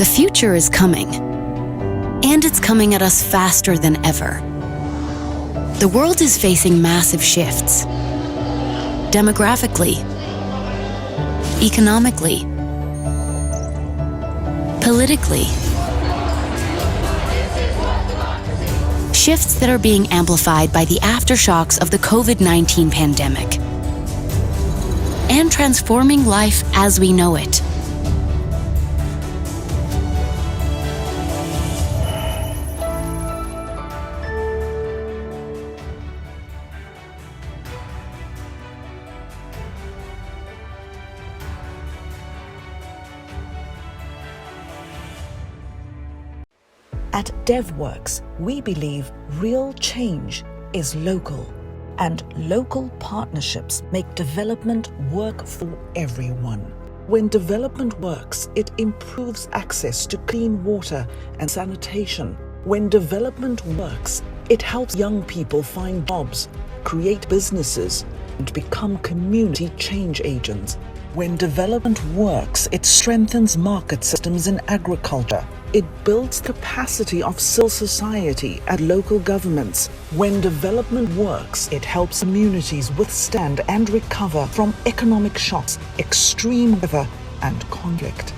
The future is coming, and it's coming at us faster than ever. The world is facing massive shifts, demographically, economically, politically. Shifts that are being amplified by the aftershocks of the COVID-19 pandemic and transforming life as we know it. At DevWorks, we believe real change is local, and local partnerships make development work for everyone. When development works, it improves access to clean water and sanitation. When development works, it helps young people find jobs, create businesses, and become community change agents. When development works, it strengthens market systems in agriculture. It builds capacity of civil society at local governments. When development works, it helps communities withstand and recover from economic shocks, extreme weather, and conflict.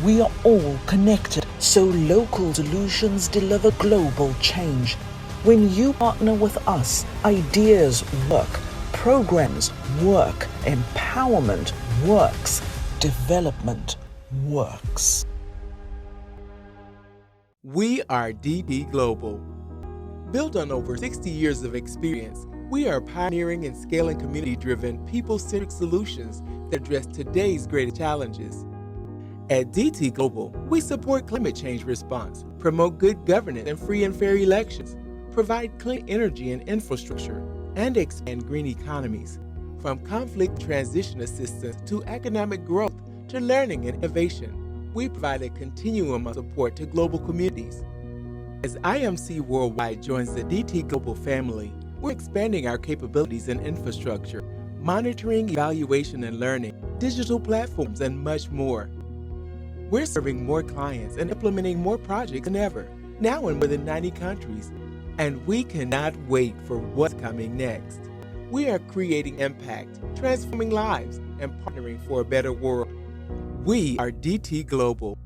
We are all connected, so local solutions deliver global change. When you partner with us, ideas work, programs work, empowerment works, development works. We are DT Global. Built on over 60 years of experience, we are pioneering and scaling community-driven, people-centric solutions that address today's greatest challenges. At DT Global, we support climate change response, promote good governance and free and fair elections, provide clean energy and infrastructure, and expand green economies. From conflict transition assistance to economic growth to learning and innovation, we provide a continuum of support to global communities. As IMC Worldwide joins the DT Global family, we're expanding our capabilities and infrastructure, monitoring, evaluation, and learning, digital platforms, and much more. We're serving more clients and implementing more projects than ever, now in more than 90 countries, and we cannot wait for what's coming next. We are creating impact, transforming lives, and partnering for a better world. We are DT Global.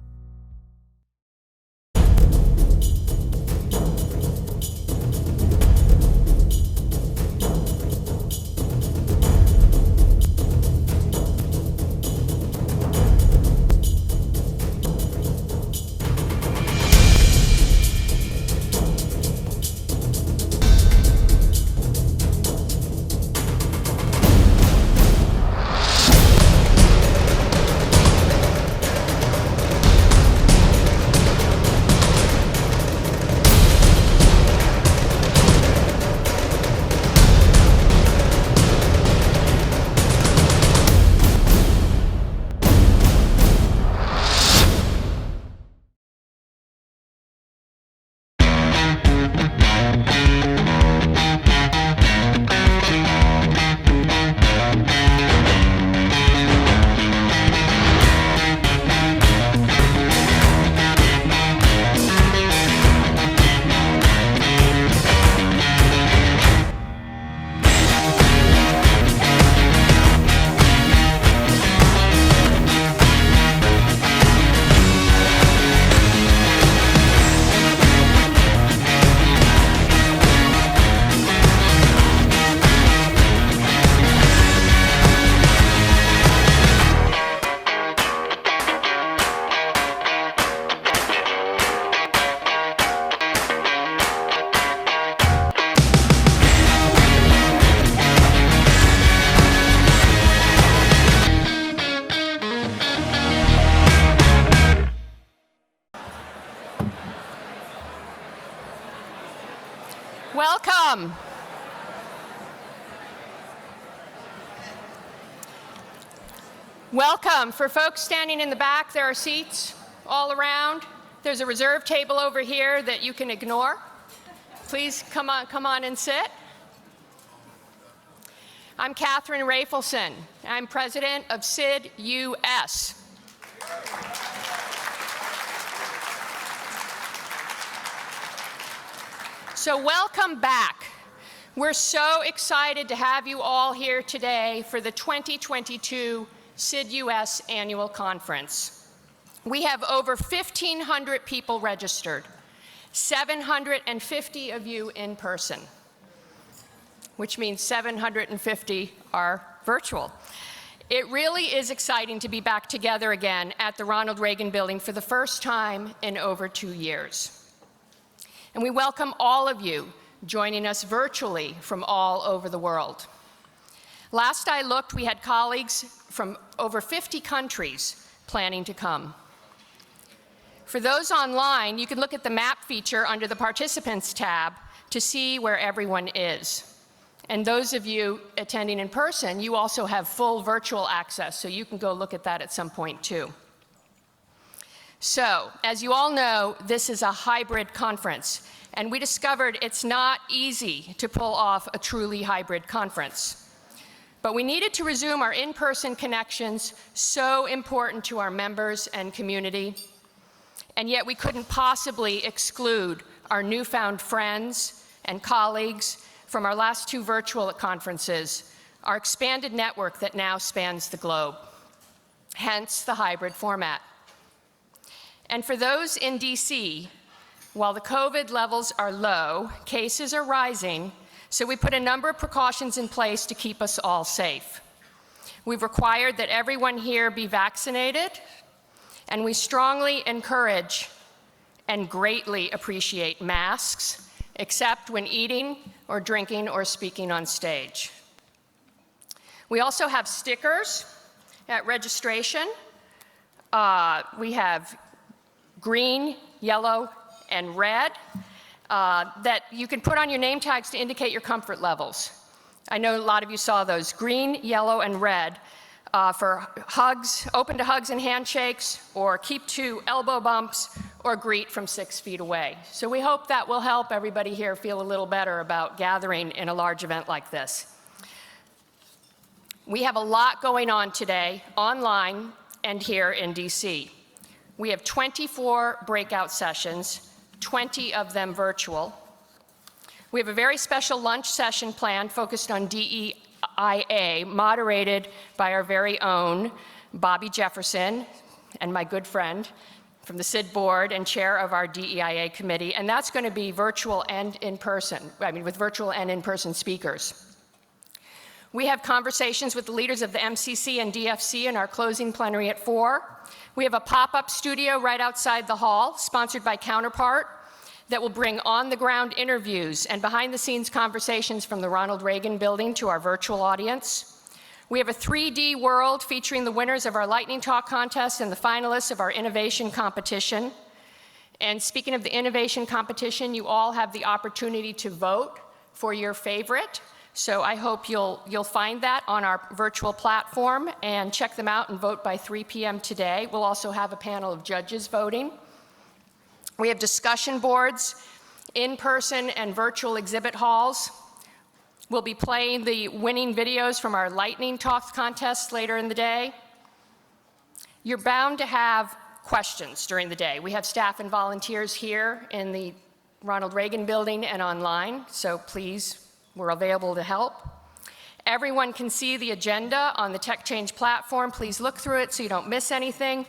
Welcome. Welcome. For folks standing in the back, there are seats all around. There's a reserve table over here that you can ignore. Please come on and sit. I'm Katherine Raphaelson. I'm president of SID-US. So welcome back. We're so excited to have you all here today for the 2022 SID-US Annual Conference. We have over 1,500 people registered, 750 of you in person, which means 750 are virtual. It really is exciting to be back together again at the Ronald Reagan Building for the first time in over 2 years. And we welcome all of you joining us virtually from all over the world. Last I looked, we had colleagues from over 50 countries planning to come. For those online, you can look at the map feature under the Participants tab to see where everyone is. And those of you attending in person, you also have full virtual access, so you can go look at that at some point too. So, as you all know, this is a hybrid conference, and we discovered it's not easy to pull off a truly hybrid conference. But we needed to resume our in-person connections, so important to our members and community, and yet we couldn't possibly exclude our newfound friends and colleagues from our last 2 virtual conferences, our expanded network that now spans the globe, hence the hybrid format. And for those in DC, while the COVID levels are low, cases are rising, so we put a number of precautions in place to keep us all safe. We've required that everyone here be vaccinated, and we strongly encourage and greatly appreciate masks, except when eating or drinking or speaking on stage. We also have stickers at registration. We have green, yellow, and red that you can put on your name tags to indicate your comfort levels. I know a lot of you saw those. Green, yellow, and red for hugs, open to hugs and handshakes, or keep to elbow bumps, or greet from 6 feet away. So we hope that will help everybody here feel a little better about gathering in a large event like this. We have a lot going on today, online and here in DC. We have 24 breakout sessions, 20 of them virtual. We have a very special lunch session planned focused on DEIA, moderated by our very own Bobby Jefferson and my good friend from the SID board and chair of our DEIA committee, and that's going to be virtual and in person, with virtual and in-person speakers. We have conversations with the leaders of the MCC and DFC in our closing plenary at 4. We have a pop-up studio right outside the hall, sponsored by Counterpart, that will bring on-the-ground interviews and behind-the-scenes conversations from the Ronald Reagan Building to our virtual audience. We have a 3D world featuring the winners of our Lightning Talk contest and the finalists of our innovation competition. And speaking of the innovation competition, you all have the opportunity to vote for your favorite. So I hope you'll find that on our virtual platform and check them out and vote by 3 p.m. today. We'll also have a panel of judges voting. We have discussion boards, in-person and virtual exhibit halls. We'll be playing the winning videos from our Lightning Talk contest later in the day. You're bound to have questions during the day. We have staff and volunteers here in the Ronald Reagan Building and online, so please, we're available to help. Everyone can see the agenda on the Tech Change platform. Please look through it so you don't miss anything.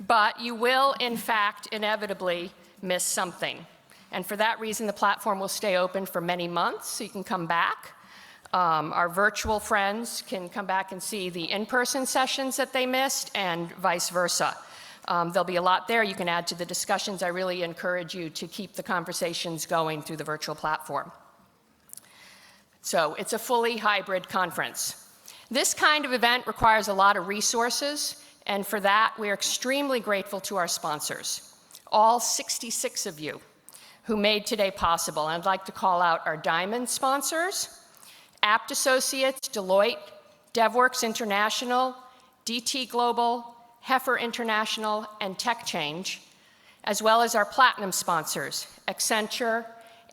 But you will, in fact, inevitably miss something. And for that reason, the platform will stay open for many months, so you can come back. Our virtual friends can come back and see the in-person sessions that they missed, and vice versa. There'll be a lot there you can add to the discussions. I really encourage you to keep the conversations going through the virtual platform. So it's a fully hybrid conference. This kind of event requires a lot of resources, and for that, we are extremely grateful to our sponsors, all 66 of you who made today possible. I'd like to call out our diamond sponsors, Apt Associates, Deloitte, DevWorks International, DT Global, Heifer International, and Tech Change, as well as our platinum sponsors, Accenture,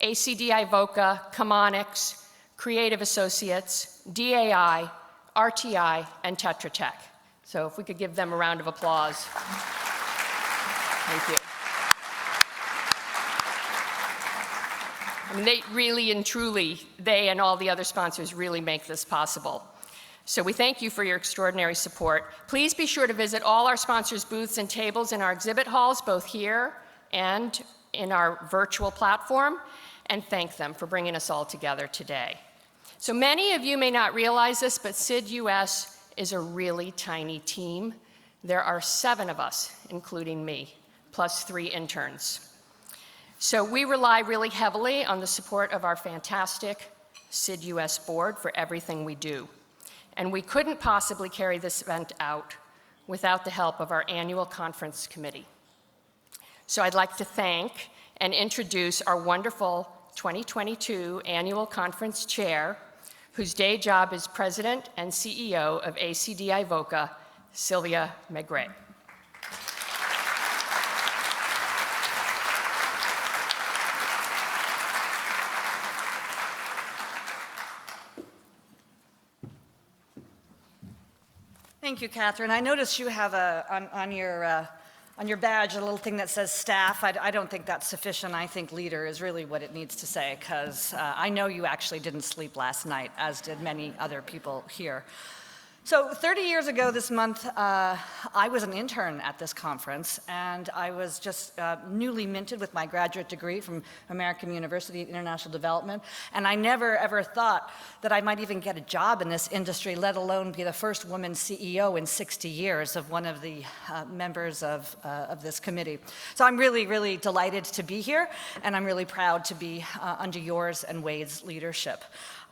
ACDI Voca, Chemonics, Creative Associates, DAI, RTI, and Tetra Tech. So if we could give them a round of applause. Thank you. I mean, they really and truly, they and all the other sponsors really make this possible. So we thank you for your extraordinary support. Please be sure to visit all our sponsors' booths and tables in our exhibit halls, both here and in our virtual platform, and thank them for bringing us all together today. So many of you may not realize this, but SID-US is a really tiny team. There are 7 of us, including me, plus 3 interns. So we rely really heavily on the support of our fantastic SID-US board for everything we do. And we couldn't possibly carry this event out without the help of our annual conference committee. So I'd like to thank and introduce our wonderful 2022 annual conference chair, whose day job is President and CEO of ACDI VOCA, Sylvia Megret. Thank you, Katherine. I notice you have on your badge a little thing that says staff. I don't think that's sufficient. I think leader is really what it needs to say, because I know you actually didn't sleep last night, as did many other people here. So 30 years ago this month, I was an intern at this conference, and I was just newly minted with my graduate degree from American University of International Development, and I never ever thought that I might even get a job in this industry, let alone be the first woman CEO in 60 years of one of the members of this committee. So I'm really, really delighted to be here, and I'm really proud to be under yours and Wade's leadership.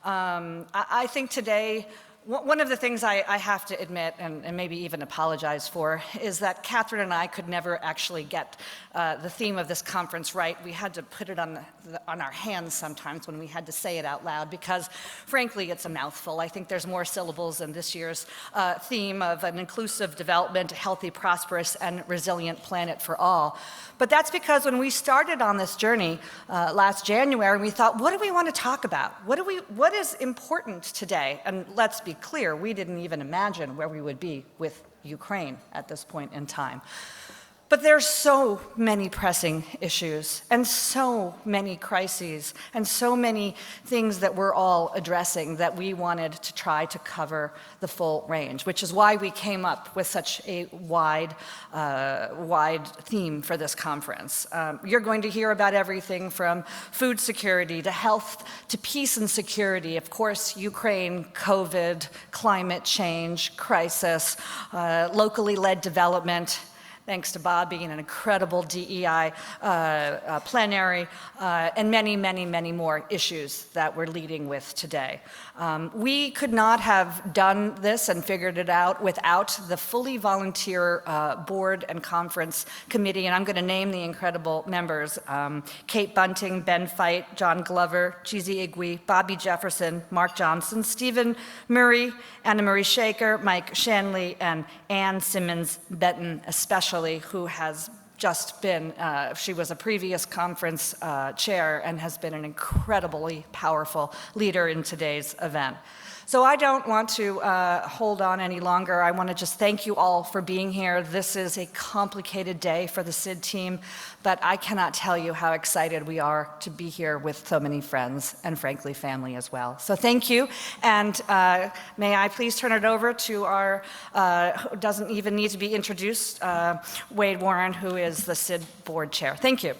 I think today, one of the things I have to admit, and maybe even apologize for, is that Katherine and I could never actually get the theme of this conference right. We had to put it on our hands sometimes when we had to say it out loud, because frankly, it's a mouthful. I think there's more syllables in this year's theme of an inclusive development, a healthy, prosperous, and resilient planet for all. But that's because when we started on this journey last January, we thought, what do we want to talk about? What is important today? And let's be clear, we didn't even imagine where we would be with Ukraine at this point in time. But there's so many pressing issues and so many crises and so many things that we're all addressing that we wanted to try to cover the full range, which is why we came up with such a wide theme for this conference. You're going to hear about everything from food security to health to peace and security, of course, Ukraine, COVID, climate change, crisis, locally led development, thanks to Bob being an incredible DEI plenary, and many, many, many more issues that we're leading with today. We could not have done this and figured it out without the fully volunteer board and conference committee, and I'm going to name the incredible members: Kate Bunting, Ben Feit, John Glover, Chizi Igwe, Bobby Jefferson, Mark Johnson, Stephen Murray, Anna Marie Shaker, Mike Shanley, and Ann Simmons-Benton especially, who has just been, she was a previous conference chair and has been an incredibly powerful leader in today's event. So I don't want to hold on any longer. I want to just thank you all for being here. This is a complicated day for the SID team, but I cannot tell you how excited we are to be here with so many friends and frankly family as well. So thank you, and may I please turn it over to our, who doesn't even need to be introduced, Wade Warren, who is the SID board chair. Thank you.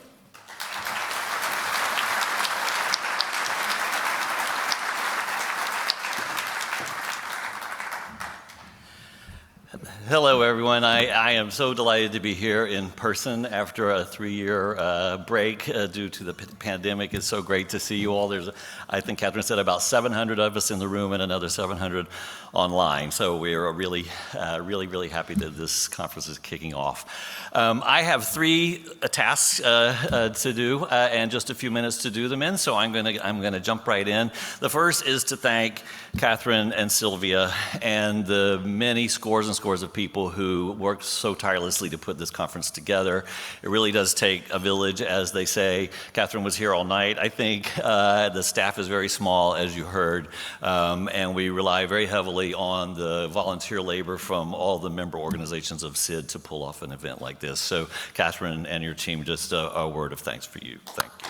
Hello, everyone. I am so delighted to be here in person after a 3-year break due to the pandemic. It's so great to see you all. There's, I think Katherine said, about 700 of us in the room and another 700 online. So we are really, really happy that this conference is kicking off. I have 3 tasks to do and just a few minutes to do them in, so I'm gonna jump right in. The first is to thank Katherine and Sylvia and the many scores and scores of people who worked so tirelessly to put this conference together. It really does take a village, as they say. Katherine was here all night. I think the staff is very small, as you heard, and we rely very heavily on the volunteer labor from all the member organizations of SID to pull off an event like this. So Katherine and your team, just a word of thanks for you. Thank you.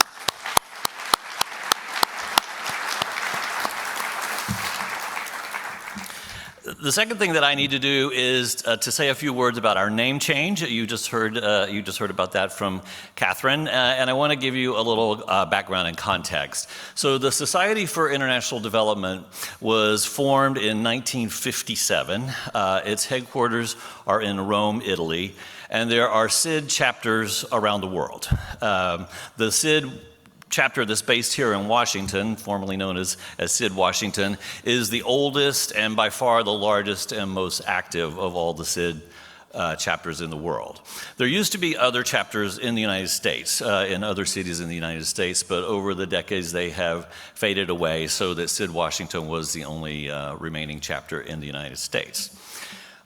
The second thing that I need to do is to say a few words about our name change. You just heard about that from Katherine, and I want to give you a little background and context. So the Society for International Development was formed in 1957. Its headquarters are in Rome, Italy, and there are SID chapters around the world. The SID chapter that's based here in Washington, formerly known as SID Washington, is the oldest and by far the largest and most active of all the SID chapters in the world. There used to be other chapters in the United States, in other cities in the United States, but over the decades they have faded away so that SID Washington was the only remaining chapter in the United States.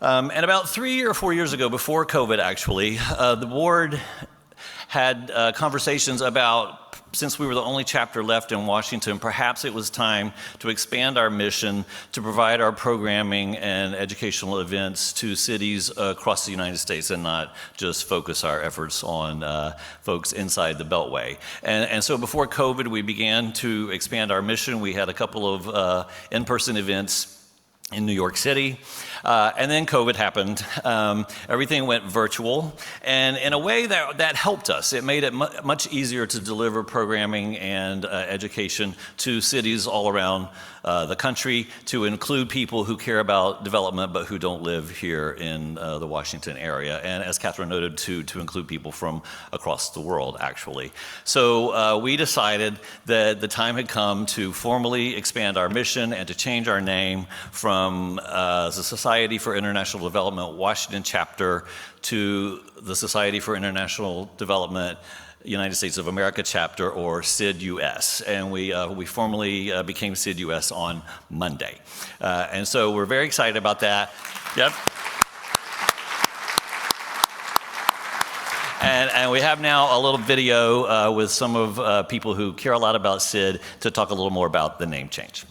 And about 3 or 4 years ago, before COVID actually, the board had conversations about, since we were the only chapter left in Washington, perhaps it was time to expand our mission to provide our programming and educational events to cities across the United States and not just focus our efforts on folks inside the Beltway. And so before COVID, we began to expand our mission. We had a couple of in-person events in New York City. And then COVID happened. Everything went virtual. And in a way that helped us. It made it much easier to deliver programming and education to cities all around the country, to include people who care about development but who don't live here in the Washington area. And as Katherine noted, to include people from across the world, actually. So we decided that the time had come to formally expand our mission and to change our name from the Society for International Development Washington chapter to the Society for International Development United States of America chapter, or SID-US, and we formally became SID-US on Monday. And so we're very excited about that. Yep. And we have now a little video with some of people who care a lot about SID to talk a little more about the name change.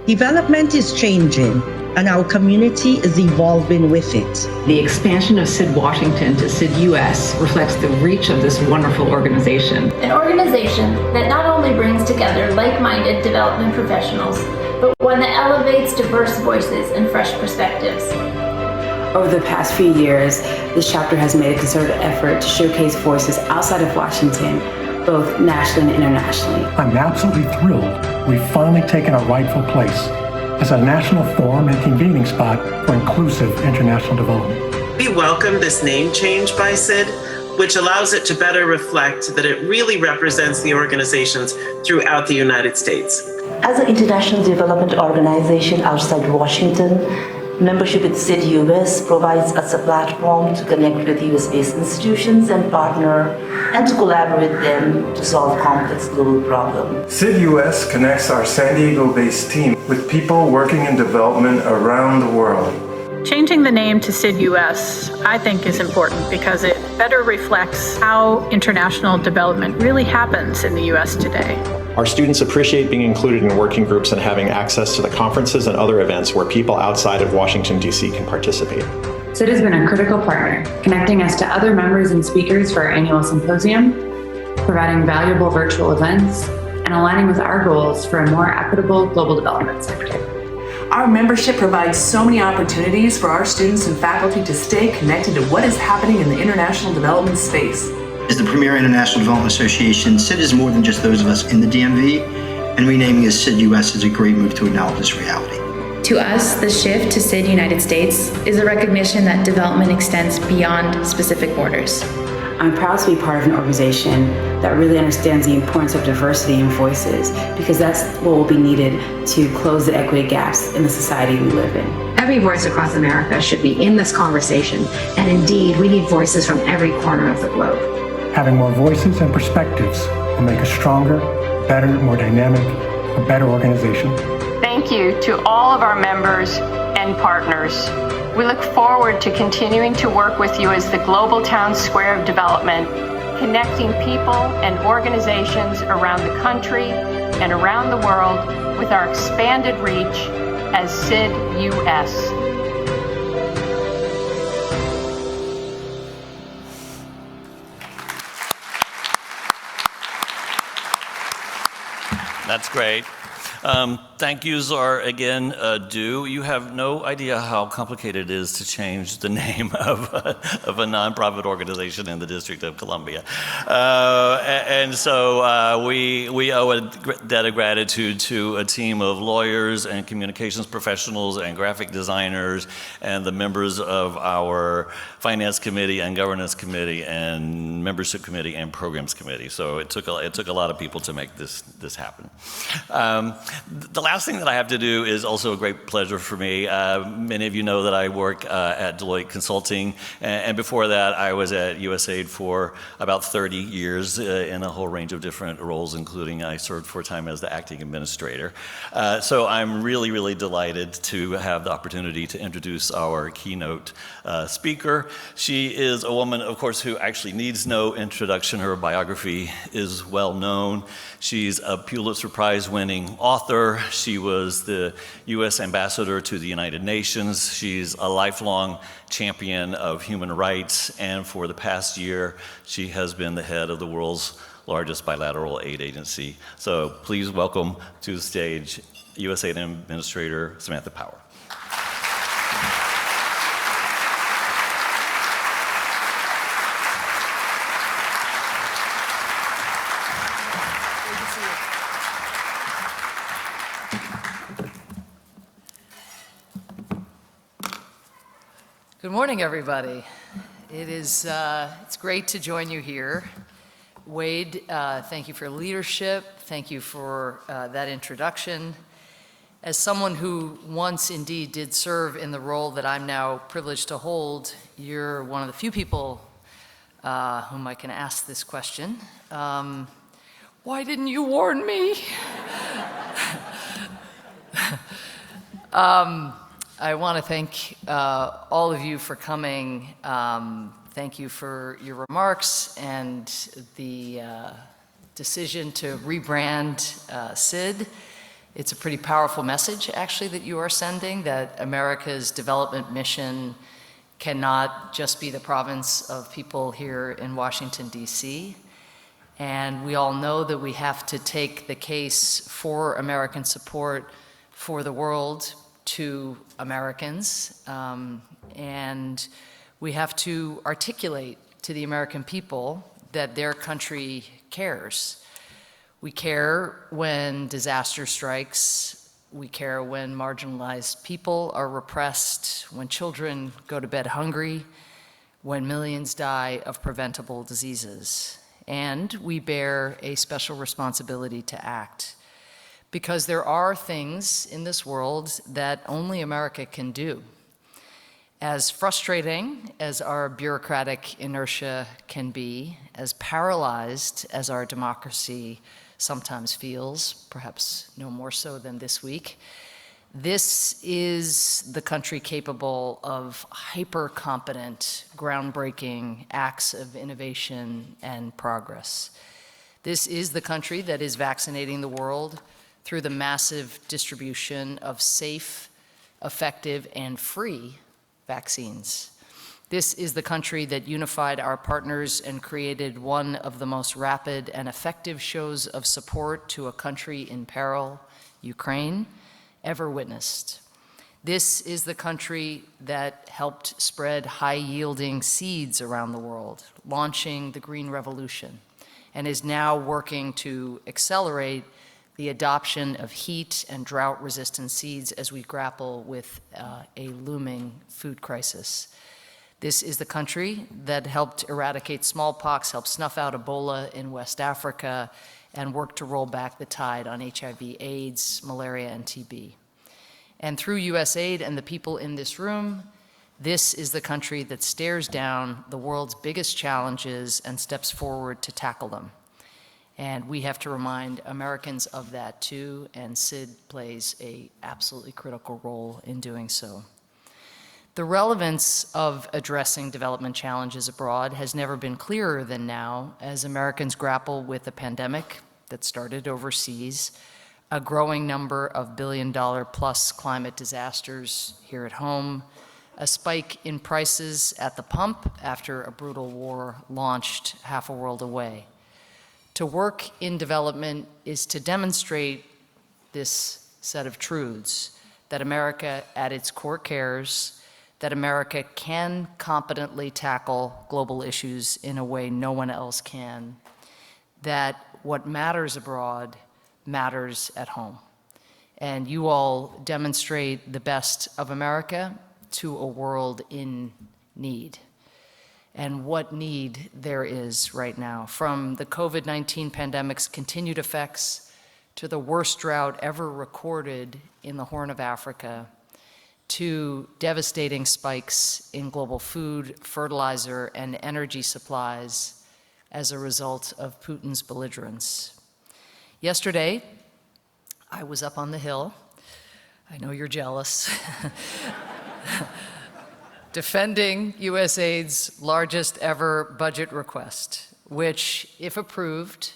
Development is changing, and our community is evolving with it. The expansion of SID Washington to SID-US reflects the reach of this wonderful organization. An organization that not only brings together like-minded development professionals, but one that elevates diverse voices and fresh perspectives. Over the past few years, this chapter has made a concerted effort to showcase voices outside of Washington, both nationally and internationally. I'm absolutely thrilled we've finally taken our rightful place as a national forum and convening spot for inclusive international development. We welcome this name change by SID, which allows it to better reflect that it really represents the organizations throughout the United States. As an international development organization outside Washington, membership with SID-US provides us a platform to connect with US-based institutions and partner and to collaborate with them to solve complex global problems. SID-US connects our San Diego-based team with people working in development around the world. Changing the name to SID-US, I think, is important because it better reflects how international development really happens in the US today. Our students appreciate being included in working groups and having access to the conferences and other events where people outside of Washington, D.C. can participate. SID has been a critical partner, connecting us to other members and speakers for our annual symposium, providing valuable virtual events, and aligning with our goals for a more equitable global development sector. Our membership provides so many opportunities for our students and faculty to stay connected to what is happening in the international development space. As the premier international development association, SID is more than just those of us in the DMV, and renaming as SID-US is a great move to acknowledge this reality. To us, the shift to SID United States is a recognition that development extends beyond specific borders. I'm proud to be part of an organization that really understands the importance of diversity and voices, because that's what will be needed to close the equity gaps in the society we live in. Every voice across America should be in this conversation, and indeed, we need voices from every corner of the globe. Having more voices and perspectives will make us stronger, better, more dynamic, a better organization. Thank you to all of our members and partners. We look forward to continuing to work with you as the global town square of development, connecting people and organizations around the country and around the world with our expanded reach as SID-US. That's great. Thank yous are again due. You have no idea how complicated it is to change the name of a nonprofit organization in the District of Columbia. And so we owe a debt of gratitude to a team of lawyers and communications professionals and graphic designers and the members of our Finance Committee and Governance Committee and Membership Committee and Programs Committee. So it took a lot of people to make this happen. The last thing that I have to do is also a great pleasure for me. Many of you know that I work at Deloitte Consulting, and before that I was at USAID for about 30 years in a whole range of different roles, including I served for a time as the acting administrator. So I'm really, really delighted to have the opportunity to introduce our keynote speaker. She is a woman, of course, who actually needs no introduction. Her biography is well known. She's a Pulitzer Prize-winning author. She was the U.S. ambassador to the United Nations. She's a lifelong champion of human rights, and for the past year, she has been the head of the world's largest bilateral aid agency. So please welcome to the stage USAID Administrator Samantha Power. Good morning, everybody. It's great to join you here. Wade, thank you for leadership. Thank you for that introduction. As someone who once indeed did serve in the role that I'm now privileged to hold, you're one of the few people whom I can ask this question. Why didn't you warn me? I want to thank all of you for coming. Thank you for your remarks and the decision to rebrand SID. It's a pretty powerful message, actually, that you are sending, that America's development mission cannot just be the province of people here in Washington, D.C. And we all know that we have to take the case for American support for the world to Americans, and we have to articulate to the American people that their country cares. We care when disaster strikes. We care when marginalized people are repressed, when children go to bed hungry, when millions die of preventable diseases. And we bear a special responsibility to act, because there are things in this world that only America can do. As frustrating as our bureaucratic inertia can be, as paralyzed as our democracy sometimes feels, perhaps no more so than this week, this is the country capable of hyper-competent, groundbreaking acts of innovation and progress. This is the country that is vaccinating the world through the massive distribution of safe, effective, and free vaccines. This is the country that unified our partners and created one of the most rapid and effective shows of support to a country in peril, Ukraine, ever witnessed. This is the country that helped spread high-yielding seeds around the world, launching the Green Revolution, and is now working to accelerate the adoption of heat and drought-resistant seeds as we grapple with a looming food crisis. This is the country that helped eradicate smallpox, helped snuff out Ebola in West Africa, and worked to roll back the tide on HIV, AIDS, malaria, and TB. And through USAID and the people in this room, this is the country that stares down the world's biggest challenges and steps forward to tackle them. And we have to remind Americans of that too, and SID plays an absolutely critical role in doing so. The relevance of addressing development challenges abroad has never been clearer than now as Americans grapple with a pandemic that started overseas, a growing number of billion-dollar-plus climate disasters here at home, a spike in prices at the pump after a brutal war launched half a world away. To work in development is to demonstrate this set of truths, that America at its core cares, that America can competently tackle global issues in a way no one else can, that what matters abroad matters at home. And you all demonstrate the best of America to a world in need. And what need there is right now, from the COVID-19 pandemic's continued effects to the worst drought ever recorded in the Horn of Africa, to devastating spikes in global food, fertilizer, and energy supplies as a result of Putin's belligerence. Yesterday, I was up on the Hill. I know you're jealous. Defending USAID's largest ever budget request, which, if approved,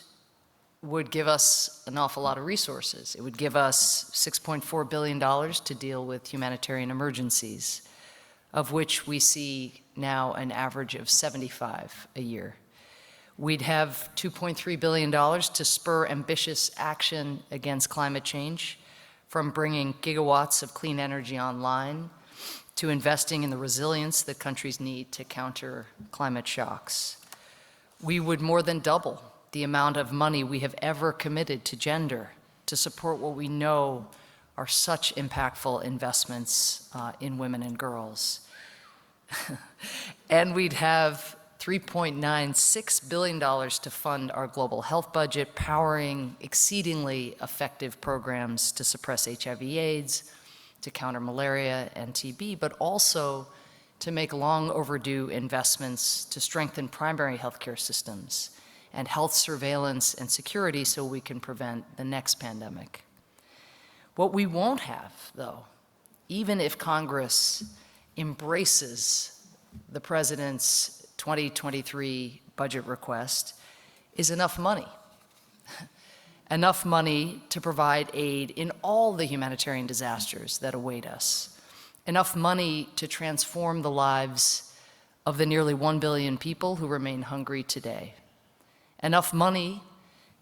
would give us an awful lot of resources. It would give us $6.4 billion to deal with humanitarian emergencies, of which we see now an average of 75 a year. We'd have $2.3 billion to spur ambitious action against climate change, from bringing gigawatts of clean energy online to investing in the resilience that countries need to counter climate shocks. We would more than double the amount of money we have ever committed to gender to support what we know are such impactful investments in women and girls. And we'd have $3.96 billion to fund our global health budget, powering exceedingly effective programs to suppress HIV/AIDS, to counter malaria and TB, but also to make long overdue investments to strengthen primary healthcare systems and health surveillance and security so we can prevent the next pandemic. What we won't have, though, even if Congress embraces the President's 2023 budget request, is enough money. Enough money to provide aid in all the humanitarian disasters that await us. Enough money to transform the lives of the nearly 1 billion people who remain hungry today. Enough money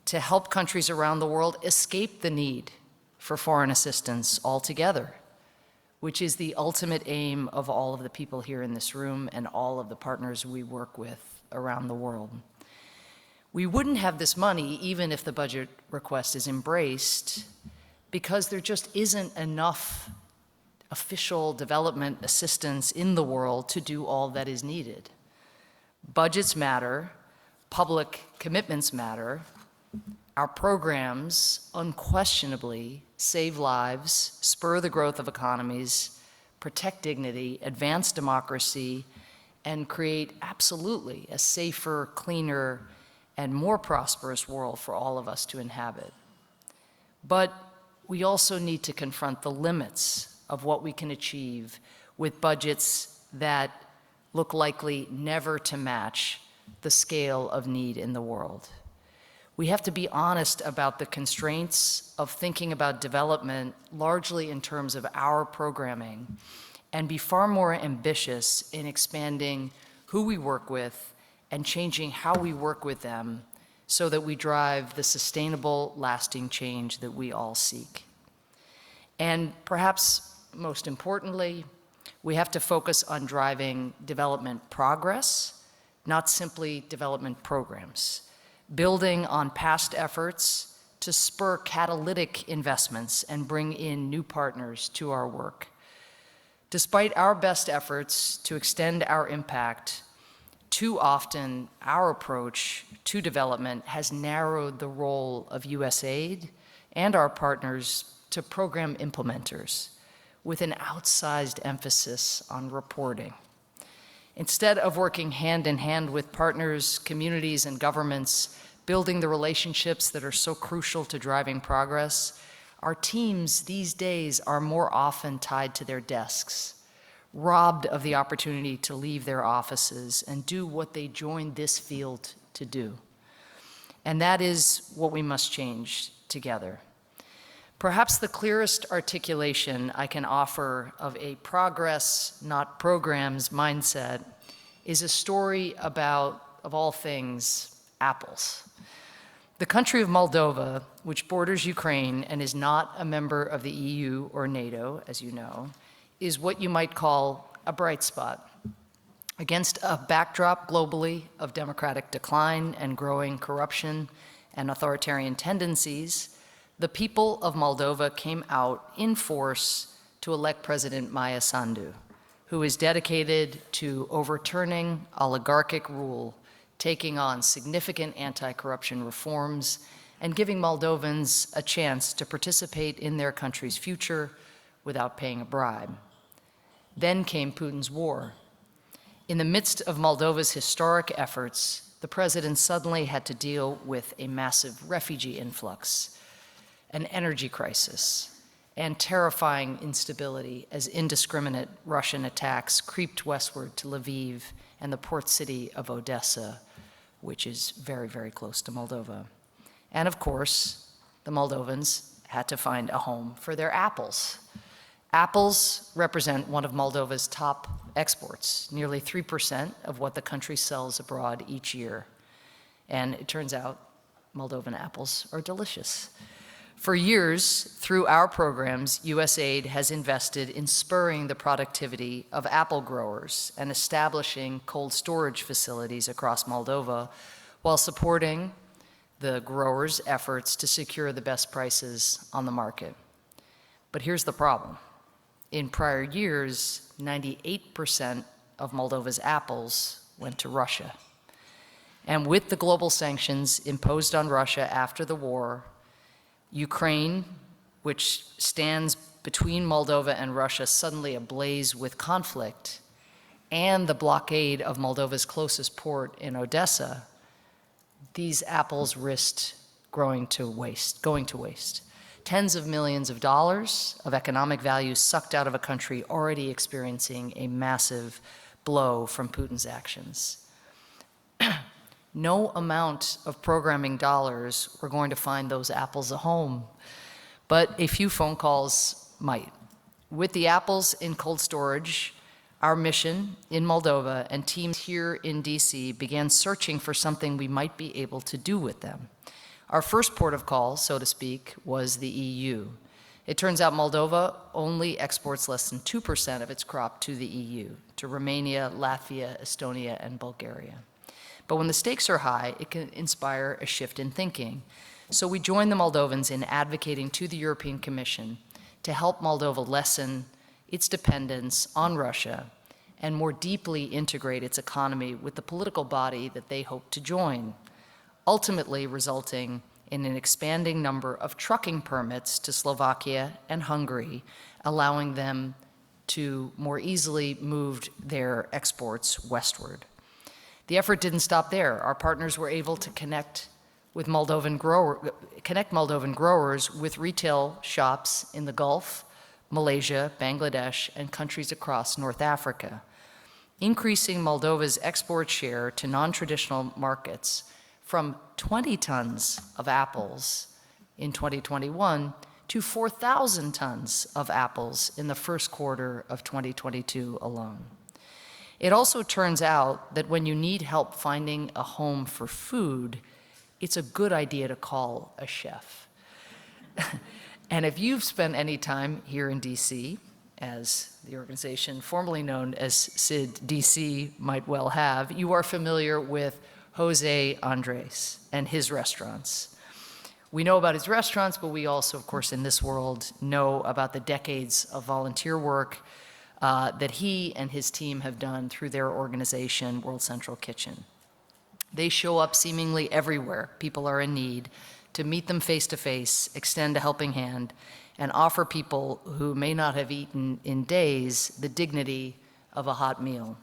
to help countries around the world escape the need for foreign assistance altogether, which is the ultimate aim of all of the people here in this room and all of the partners we work with around the world. We wouldn't have this money even if the budget request is embraced, because there just isn't enough official development assistance in the world to do all that is needed. Budgets matter, public commitments matter. Our programs unquestionably save lives, spur the growth of economies, protect dignity, advance democracy, and create absolutely a safer, cleaner, and more prosperous world for all of us to inhabit. But we also need to confront the limits of what we can achieve with budgets that look likely never to match the scale of need in the world. We have to be honest about the constraints of thinking about development largely in terms of our programming, and be far more ambitious in expanding who we work with and changing how we work with them so that we drive the sustainable, lasting change that we all seek. And perhaps most importantly, we have to focus on driving development progress, not simply development programs, building on past efforts to spur catalytic investments and bring in new partners to our work. Despite our best efforts to extend our impact, too often our approach to development has narrowed the role of USAID and our partners to program implementers with an outsized emphasis on reporting. Instead of working hand in hand with partners, communities, and governments, building the relationships that are so crucial to driving progress, our teams these days are more often tied to their desks, robbed of the opportunity to leave their offices and do what they joined this field to do. And that is what we must change together. Perhaps the clearest articulation I can offer of a progress, not programs mindset is a story about, of all things, apples. The country of Moldova, which borders Ukraine and is not a member of the EU or NATO, as you know, is what you might call a bright spot. Against a backdrop globally of democratic decline and growing corruption and authoritarian tendencies, the people of Moldova came out in force to elect President Maia Sandu, who is dedicated to overturning oligarchic rule, taking on significant anti-corruption reforms, and giving Moldovans a chance to participate in their country's future without paying a bribe. Then came Putin's war. In the midst of Moldova's historic efforts, the president suddenly had to deal with a massive refugee influx, an energy crisis, and terrifying instability as indiscriminate Russian attacks creeped westward to Lviv and the port city of Odessa, which is very, very close to Moldova. And of course, the Moldovans had to find a home for their apples. Apples represent one of Moldova's top exports, nearly 3% of what the country sells abroad each year. And it turns out Moldovan apples are delicious. For years, through our programs, USAID has invested in spurring the productivity of apple growers and establishing cold storage facilities across Moldova while supporting the growers' efforts to secure the best prices on the market. But here's the problem. In prior years, 98% of Moldova's apples went to Russia. And with the global sanctions imposed on Russia after the war, Ukraine, which stands between Moldova and Russia, suddenly ablaze with conflict, and the blockade of Moldova's closest port in Odessa, these apples risked going to waste. Tens of millions of dollars of economic value sucked out of a country already experiencing a massive blow from Putin's actions. No amount of programming dollars were going to find those apples a home, but a few phone calls might. With the apples in cold storage, our mission in Moldova and teams here in DC began searching for something we might be able to do with them. Our first port of call, so to speak, was the EU. It turns out Moldova only exports less than 2% of its crop to the EU, to Romania, Latvia, Estonia, and Bulgaria. But when the stakes are high, it can inspire a shift in thinking. So we join the Moldovans in advocating to the European Commission to help Moldova lessen its dependence on Russia and more deeply integrate its economy with the political body that they hope to join, ultimately resulting in an expanding number of trucking permits to Slovakia and Hungary, allowing them to more easily move their exports westward. The effort didn't stop there. Our partners were able to connect Moldovan growers with retail shops in the Gulf, Malaysia, Bangladesh, and countries across North Africa, increasing Moldova's export share to non-traditional markets from 20 tons of apples in 2021 to 4,000 tons of apples in the first quarter of 2022 alone. It also turns out that when you need help finding a home for food, it's a good idea to call a chef. And if you've spent any time here in DC, as the organization formerly known as SID-DC might well have, you are familiar with Jose Andres and his restaurants. We know about his restaurants, but we also, of course, in this world, know about the decades of volunteer work that he and his team have done through their organization, World Central Kitchen. They show up seemingly everywhere people are in need to meet them face to face, extend a helping hand, and offer people who may not have eaten in days the dignity of a hot meal.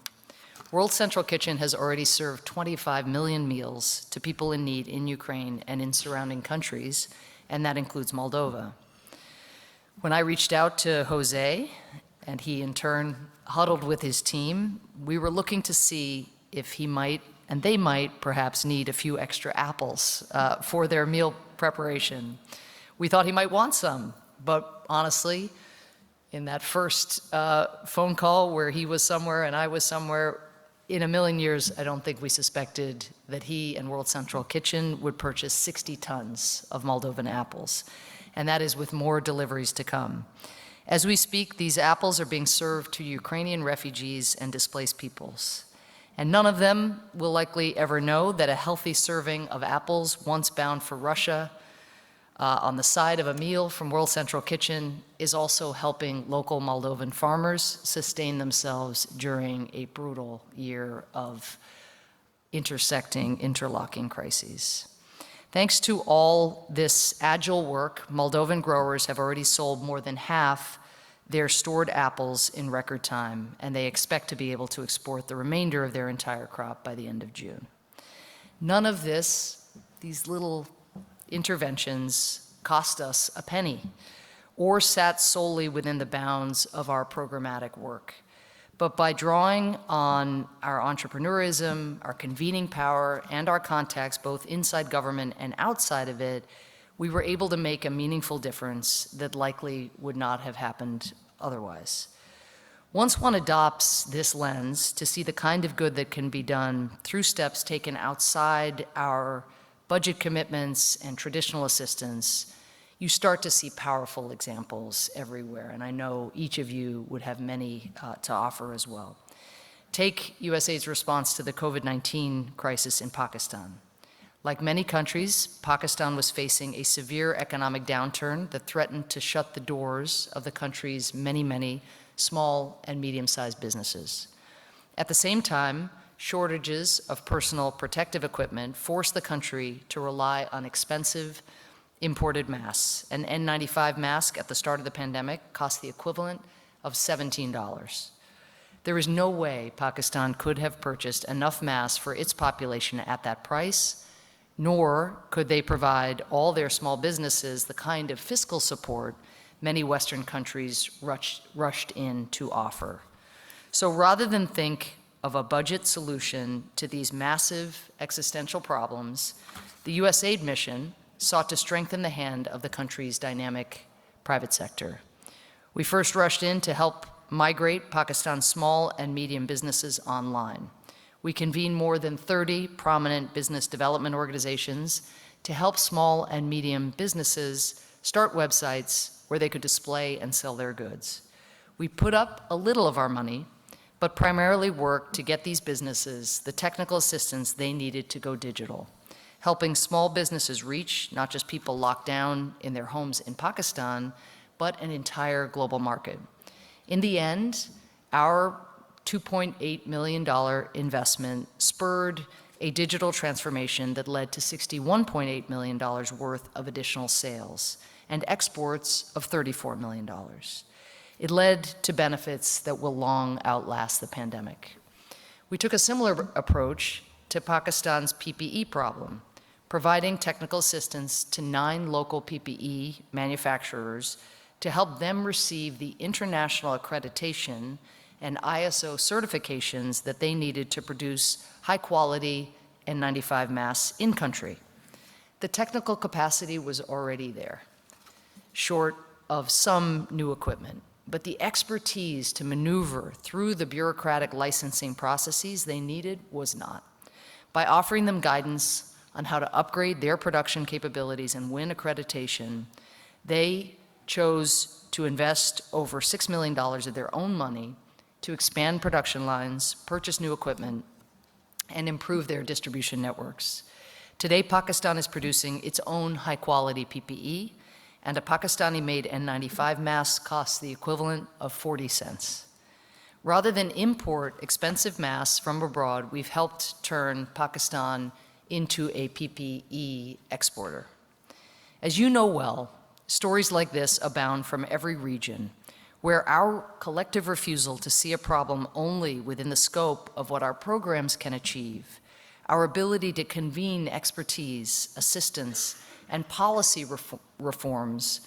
World Central Kitchen has already served 25 million meals to people in need in Ukraine and in surrounding countries, and that includes Moldova. When I reached out to Jose, and he in turn huddled with his team, we were looking to see if he might, and they might perhaps need a few extra apples for their meal preparation. We thought he might want some, but honestly, in that first phone call where he was somewhere and I was somewhere, in a million years, I don't think we suspected that he and World Central Kitchen would purchase 60 tons of Moldovan apples, and that is with more deliveries to come. As we speak, these apples are being served to Ukrainian refugees and displaced peoples. And none of them will likely ever know that a healthy serving of apples once bound for Russia on the side of a meal from World Central Kitchen is also helping local Moldovan farmers sustain themselves during a brutal year of interlocking crises. Thanks to all this agile work, Moldovan growers have already sold more than half their stored apples in record time, and they expect to be able to export the remainder of their entire crop by the end of June. None of these little interventions cost us a penny or sat solely within the bounds of our programmatic work. But by drawing on our entrepreneurism, our convening power, and our contacts both inside government and outside of it, we were able to make a meaningful difference that likely would not have happened otherwise. Once one adopts this lens to see the kind of good that can be done through steps taken outside our budget commitments and traditional assistance, you start to see powerful examples everywhere, and I know each of you would have many to offer as well. Take USAID's response to the COVID-19 crisis in Pakistan. Like many countries, Pakistan was facing a severe economic downturn that threatened to shut the doors of the country's many small and medium-sized businesses. At the same time, shortages of personal protective equipment forced the country to rely on expensive imported masks. An N95 mask at the start of the pandemic cost the equivalent of $17. There is no way Pakistan could have purchased enough masks for its population at that price, nor could they provide all their small businesses the kind of fiscal support many Western countries rushed in to offer. So rather than think of a budget solution to these massive existential problems, the USAID mission sought to strengthen the hand of the country's dynamic private sector. We first rushed in to help migrate Pakistan's small and medium businesses online. We convened more than 30 prominent business development organizations to help small and medium businesses start websites where they could display and sell their goods. We put up a little of our money, but primarily worked to get these businesses the technical assistance they needed to go digital, helping small businesses reach not just people locked down in their homes in Pakistan, but an entire global market. In the end, our $2.8 million investment spurred a digital transformation that led to $61.8 million worth of additional sales and exports of $34 million. It led to benefits that will long outlast the pandemic. We took a similar approach to Pakistan's PPE problem, providing technical assistance to 9 local PPE manufacturers to help them receive the international accreditation and ISO certifications that they needed to produce high-quality N95 masks in-country. The technical capacity was already there, short of some new equipment, but the expertise to maneuver through the bureaucratic licensing processes they needed was not. By offering them guidance on how to upgrade their production capabilities and win accreditation, they chose to invest over $6 million of their own money to expand production lines, purchase new equipment, and improve their distribution networks. Today, Pakistan is producing its own high-quality PPE, and a Pakistani-made N95 mask costs the equivalent of 40 cents. Rather than import expensive masks from abroad, we've helped turn Pakistan into a PPE exporter. As you know well, stories like this abound from every region, where our collective refusal to see a problem only within the scope of what our programs can achieve, our ability to convene expertise, assistance, and policy reforms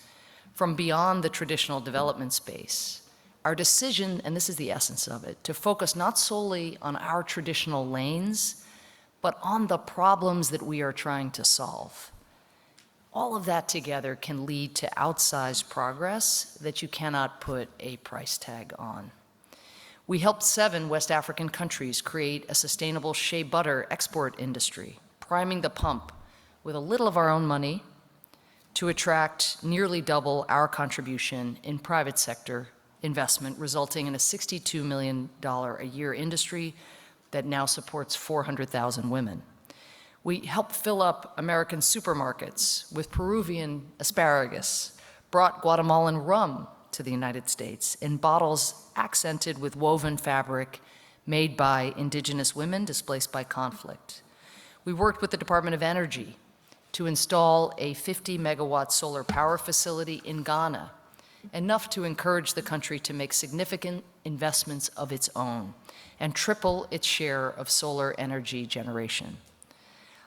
from beyond the traditional development space, our decision, and this is the essence of it, to focus not solely on our traditional lanes, but on the problems that we are trying to solve. All of that together can lead to outsized progress that you cannot put a price tag on. We helped 7 West African countries create a sustainable shea butter export industry, priming the pump with a little of our own money to attract nearly double our contribution in private sector investment, resulting in a $62 million a year industry that now supports 400,000 women. We helped fill up American supermarkets with Peruvian asparagus, brought Guatemalan rum to the United States in bottles accented with woven fabric made by indigenous women displaced by conflict. We worked with the Department of Energy to install a 50-megawatt solar power facility in Ghana, enough to encourage the country to make significant investments of its own and triple its share of solar energy generation.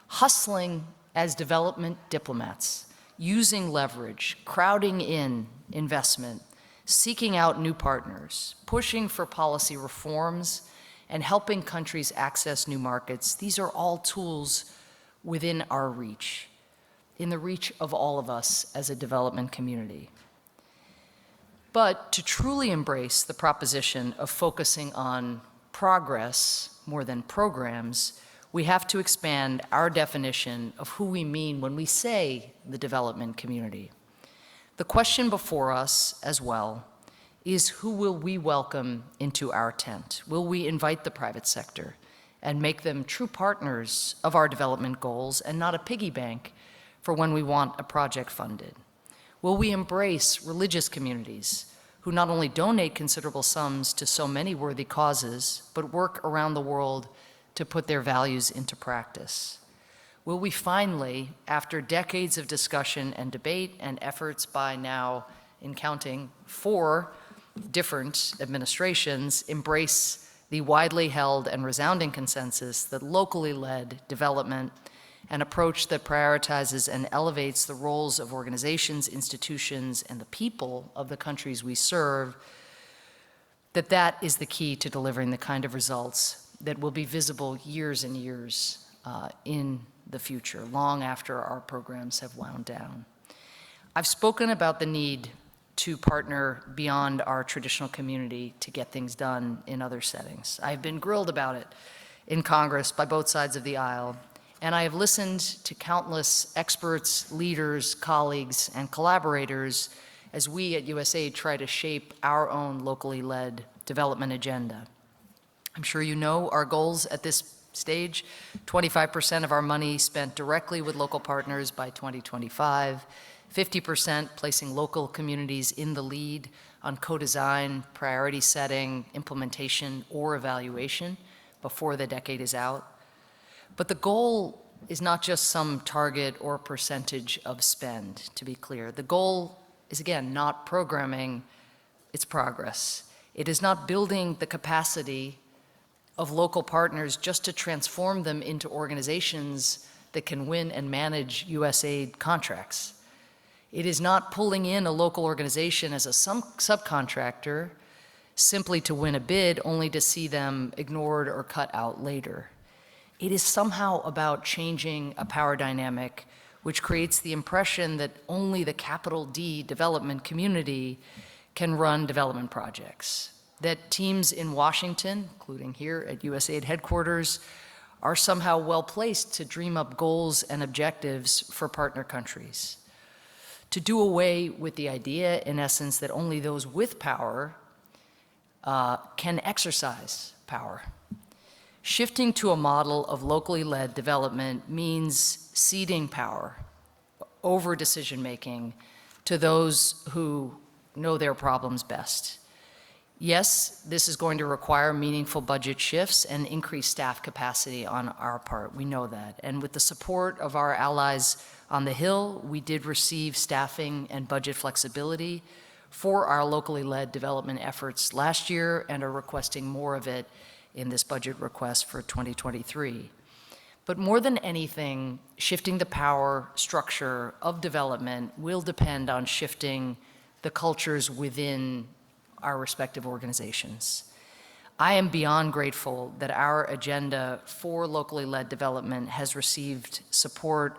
Hustling as development diplomats, using leverage, crowding in investment, seeking out new partners, pushing for policy reforms, and helping countries access new markets, these are all tools within our reach, in the reach of all of us as a development community. But to truly embrace the proposition of focusing on progress more than programs, we have to expand our definition of who we mean when we say the development community. The question before us as well is, who will we welcome into our tent? Will we invite the private sector and make them true partners of our development goals and not a piggy bank for when we want a project funded? Will we embrace religious communities who not only donate considerable sums to so many worthy causes, but work around the world to put their values into practice? Will we finally, after decades of discussion and debate and efforts by now, in counting, 4 different administrations, embrace the widely held and resounding consensus that locally led development, an approach that prioritizes and elevates the roles of organizations, institutions, and the people of the countries we serve, that is the key to delivering the kind of results that will be visible years and years in the future, long after our programs have wound down. I've spoken about the need to partner beyond our traditional community to get things done in other settings. I've been grilled about it in Congress by both sides of the aisle, and I have listened to countless experts, leaders, colleagues, and collaborators as we at USAID try to shape our own locally led development agenda. I'm sure you know our goals at this stage: 25% of our money spent directly with local partners by 2025, 50% placing local communities in the lead on co-design, priority setting, implementation, or evaluation before the decade is out. But the goal is not just some target or percentage of spend, to be clear. The goal is, again, not programming, it's progress. It is not building the capacity of local partners just to transform them into organizations that can win and manage USAID contracts. It is not pulling in a local organization as a subcontractor simply to win a bid only to see them ignored or cut out later. It is somehow about changing a power dynamic which creates the impression that only the capital D development community can run development projects, that teams in Washington, including here at USAID headquarters, are somehow well-placed to dream up goals and objectives for partner countries. To do away with the idea, in essence, that only those with power can exercise power. Shifting to a model of locally led development means ceding power over decision-making to those who know their problems best. Yes, this is going to require meaningful budget shifts and increased staff capacity on our part. We know that. And with the support of our allies on the Hill, we did receive staffing and budget flexibility for our locally led development efforts last year and are requesting more of it in this budget request for 2023. But more than anything, shifting the power structure of development will depend on shifting the cultures within our respective organizations. I am beyond grateful that our agenda for locally led development has received support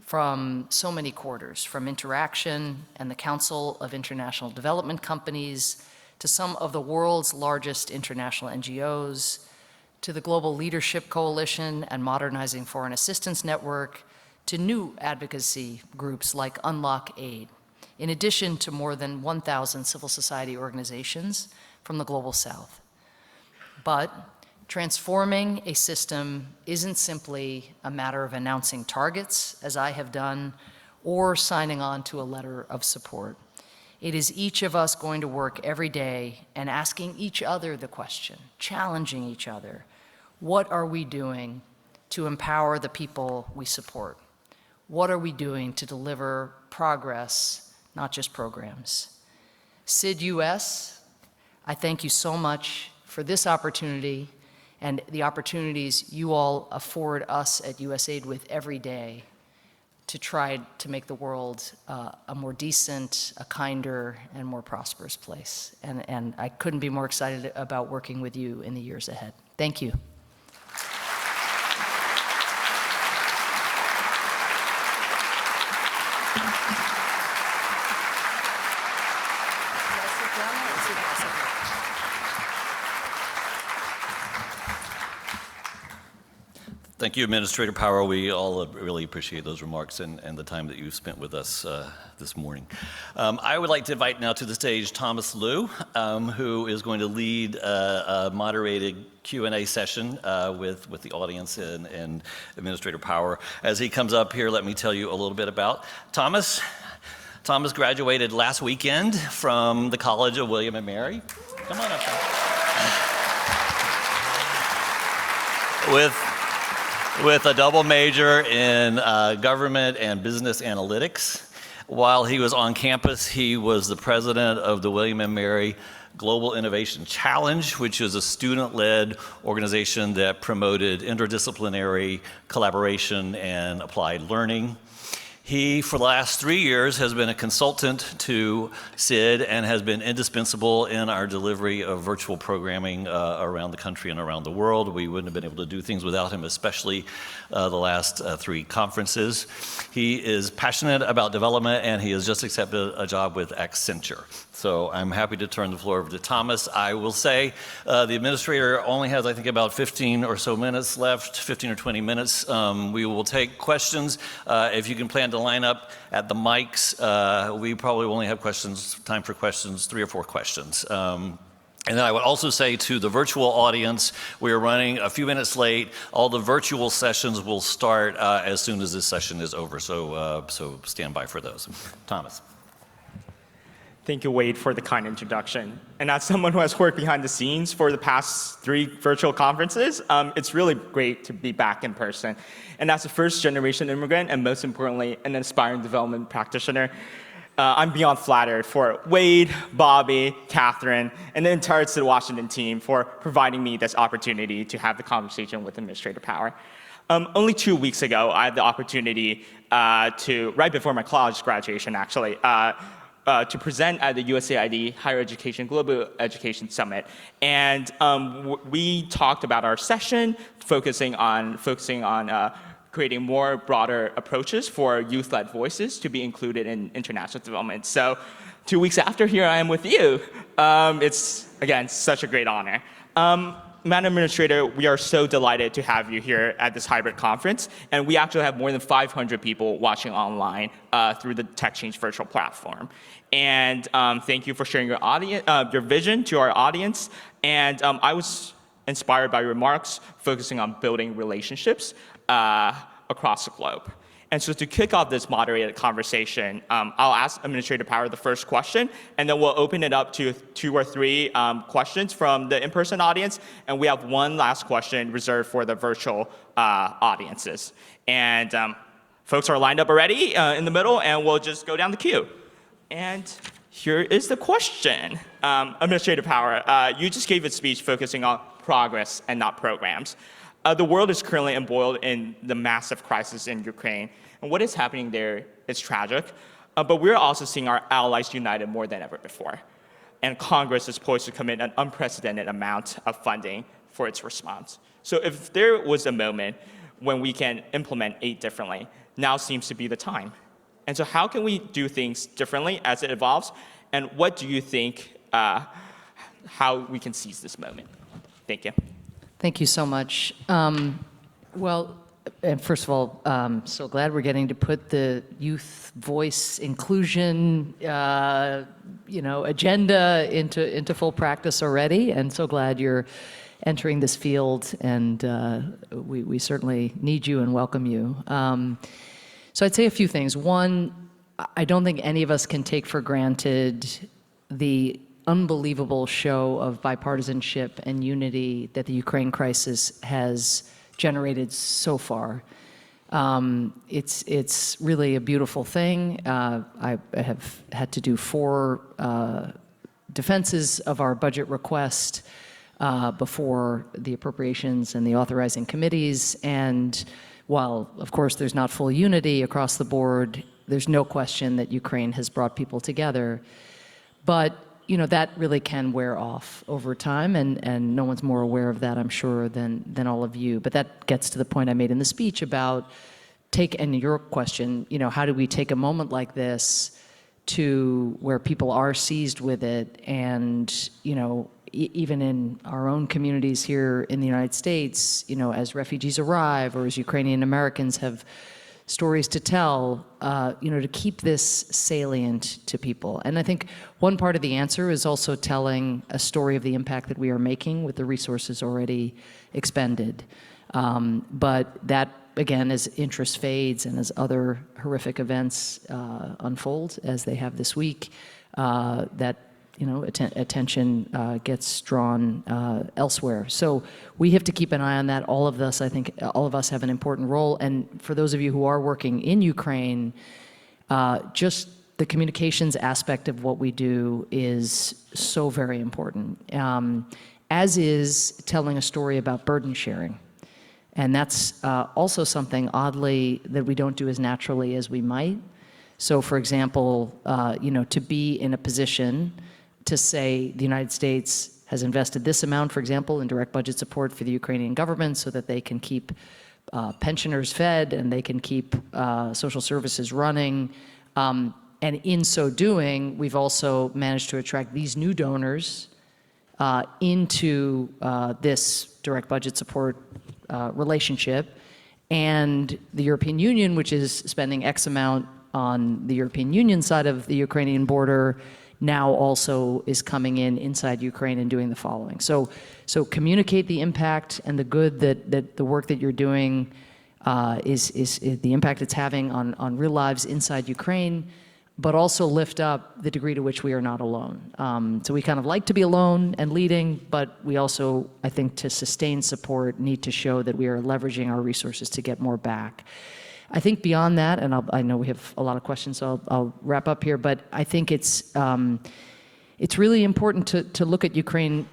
from so many quarters, from Interaction and the Council of International Development Companies, to some of the world's largest international NGOs, to the Global Leadership Coalition and Modernizing Foreign Assistance Network, to new advocacy groups like Unlock Aid, in addition to more than 1,000 civil society organizations from the Global South. But transforming a system isn't simply a matter of announcing targets, as I have done, or signing on to a letter of support. It is each of us going to work every day and asking each other the question, challenging each other. What are we doing to empower the people we support? What are we doing to deliver progress, not just programs? SID-US, I thank you so much for this opportunity and the opportunities you all afford us at USAID with every day to try to make the world a more decent, a kinder, and more prosperous place. And I couldn't be more excited about working with you in the years ahead. Thank you. Thank you, Administrator Power. We all really appreciate those remarks and the time that you've spent with us this morning. I would like to invite now to the stage Thomas Liu, who is going to lead a moderated Q&A session with the audience and Administrator Power. As he comes up here, let me tell you a little bit about Thomas. Thomas graduated last weekend from the College of William and Mary. Come on up. With a double major in government and business analytics. While he was on campus, he was the president of the William and Mary Global Innovation Challenge, which is a student-led organization that promoted interdisciplinary collaboration and applied learning. He, for the last 3 years, has been a consultant to SID and has been indispensable in our delivery of virtual programming around the country and around the world. We wouldn't have been able to do things without him, especially the last 3 conferences. He is passionate about development, and he has just accepted a job with Accenture. So I'm happy to turn the floor over to Thomas. I will say the administrator only has, I think, about 15 or so minutes left, 15 or 20 minutes. We will take questions. If you can plan to line up at the mics, we probably only have time for questions, 3 or 4 questions. And then I would also say to the virtual audience, we are running a few minutes late. All the virtual sessions will start as soon as this session is over, so stand by for those. Thomas. Thank you, Wade, for the kind introduction. And as someone who has worked behind the scenes for the past 3 virtual conferences, it's really great to be back in person. And as a first-generation immigrant, and most importantly, an aspiring development practitioner, I'm beyond flattered for Wade, Bobby, Katherine, and the entire SID Washington team for providing me this opportunity to have the conversation with Administrator Power. Only 2 weeks ago, I had the opportunity right before my college graduation, actually, to present at the USAID Higher Education Global Education Summit. And we talked about our session, focusing on creating more broader approaches for youth-led voices to be included in international development. So 2 weeks after, here I am with you. It's, again, such a great honor. Madam Administrator, we are so delighted to have you here at this hybrid conference, and we actually have more than 500 people watching online through the TechChange virtual platform. And thank you for sharing your vision to our audience. And I was inspired by your remarks focusing on building relationships across the globe. And so to kick off this moderated conversation, I'll ask Administrator Power the first question, and then we'll open it up to 2 or 3 questions from the in-person audience, and we have one last question reserved for the virtual audiences. And folks are lined up already in the middle, and we'll just go down the queue. And here is the question. Administrator Power, you just gave a speech focusing on progress and not programs. The world is currently embroiled in the massive crisis in Ukraine, and what is happening there is tragic, but we're also seeing our allies united more than ever before. And Congress is poised to commit an unprecedented amount of funding for its response. So if there was a moment when we can implement aid differently, now seems to be the time. And so how can we do things differently as it evolves, and what do you think how we can seize this moment? Thank you. Thank you so much. Well, and first of all, so glad we're getting to put the youth voice inclusion, agenda into full practice already, and so glad you're entering this field, and we certainly need you and welcome you. So I'd say a few things. One, I don't think any of us can take for granted the unbelievable show of bipartisanship and unity that the Ukraine crisis has generated so far. It's really a beautiful thing. I have had to do 4 defenses of our budget request before the appropriations and the authorizing committees. And while, of course, there's not full unity across the board, there's no question that Ukraine has brought people together. But that really can wear off over time, and no one's more aware of that, I'm sure, than all of you. But that gets to the point I made in the speech about and your question, how do we take a moment like this to where people are seized with it, and, even in our own communities here in the United States, as refugees arrive or as Ukrainian Americans have stories to tell, to keep this salient to people. And I think one part of the answer is also telling a story of the impact that we are making with the resources already expended. But that, again, as interest fades and as other horrific events unfold, as they have this week, that attention gets drawn elsewhere. So we have to keep an eye on that. All of us, I think, all of us have an important role. And for those of you who are working in Ukraine, just the communications aspect of what we do is so very important, as is telling a story about burden sharing. And that's also something, oddly, that we don't do as naturally as we might. So, for example, to be in a position to say the United States has invested this amount, for example, in direct budget support for the Ukrainian government so that they can keep pensioners fed and they can keep social services running. And in so doing, we've also managed to attract these new donors into this direct budget support relationship. And the European Union, which is spending X amount on the European Union side of the Ukrainian border, now also is coming inside Ukraine and doing the following. So communicate the impact and the good that the work that you're doing is the impact it's having on real lives inside Ukraine, but also lift up the degree to which we are not alone. So we kind of like to be alone and leading, but we also, I think, to sustain support, need to show that we are leveraging our resources to get more back. I think beyond that, and I know we have a lot of questions, so I'll wrap up here, but I think it's really important to look at Ukraine,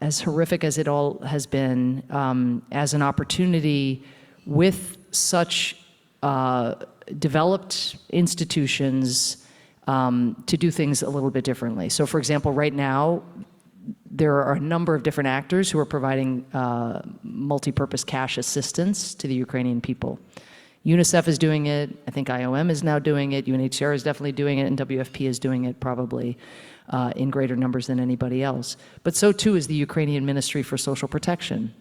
as horrific as it all has been, as an opportunity with such developed institutions to do things a little bit differently. So, for example, right now, there are a number of different actors who are providing multi-purpose cash assistance to the Ukrainian people. UNICEF is doing it. I think IOM is now doing it. UNHCR is definitely doing it, and WFP is doing it probably in greater numbers than anybody else. But so too is the Ukrainian Ministry for Social Protection.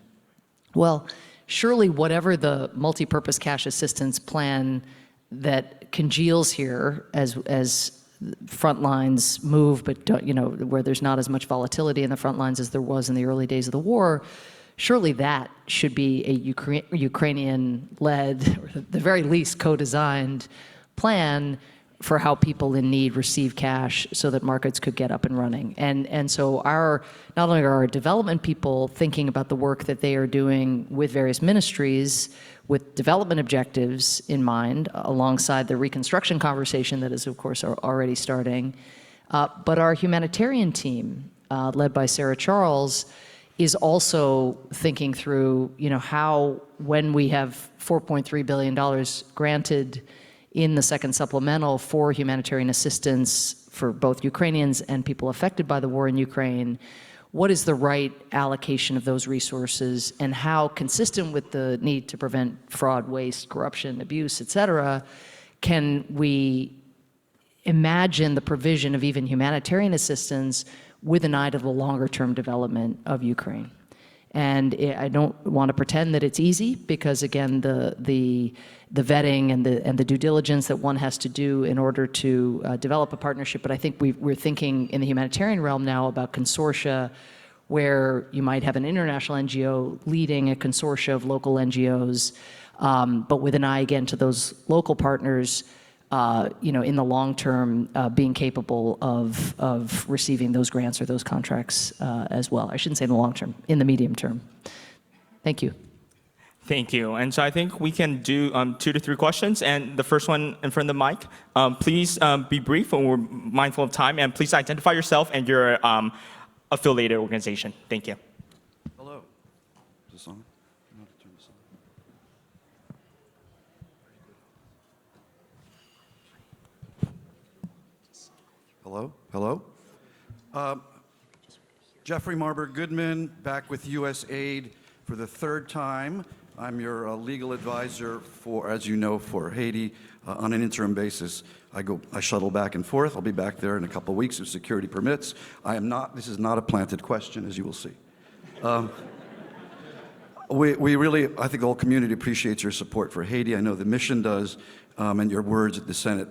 Well, surely whatever the multi-purpose cash assistance plan that congeals here as front lines move, but where there's not as much volatility in the front lines as there was in the early days of the war, surely that should be a Ukrainian-led, or at the very least co-designed plan for how people in need receive cash so that markets could get up and running. And so not only are our development people thinking about the work that they are doing with various ministries with development objectives in mind, alongside the reconstruction conversation that is, of course, already starting, but our humanitarian team, led by Sarah Charles, is also thinking through, how, when we have $4.3 billion granted in the second supplemental for humanitarian assistance for both Ukrainians and people affected by the war in Ukraine, what is the right allocation of those resources, and how, consistent with the need to prevent fraud, waste, corruption, abuse, et cetera, can we imagine the provision of even humanitarian assistance with an eye to the longer-term development of Ukraine? And I don't want to pretend that it's easy, because again, the vetting and the due diligence that one has to do in order to develop a partnership. But I think we're thinking in the humanitarian realm now about consortia, where you might have an international NGO leading a consortia of local NGOs, but with an eye again to those local partners, in the long term, being capable of receiving those grants or those contracts as well. I shouldn't say in the long term, in the medium term. Thank you. Thank you. And so I think we can do 2 to 3 questions. And the first one in front of the mic, please be brief, and we're mindful of time. And please identify yourself and your affiliated organization. Thank you. Hello. Is this on? Hello? Hello? Jeffrey Marburg Goodman, back with USAID for the 3rd time. I'm your legal advisor for, as you know, for Haiti on an interim basis. I shuttle back and forth. I'll be back there in a couple of weeks if security permits. This is not a planted question, as you will see. We really, I think the whole community appreciates your support for Haiti. I know the mission does, and your words at the Senate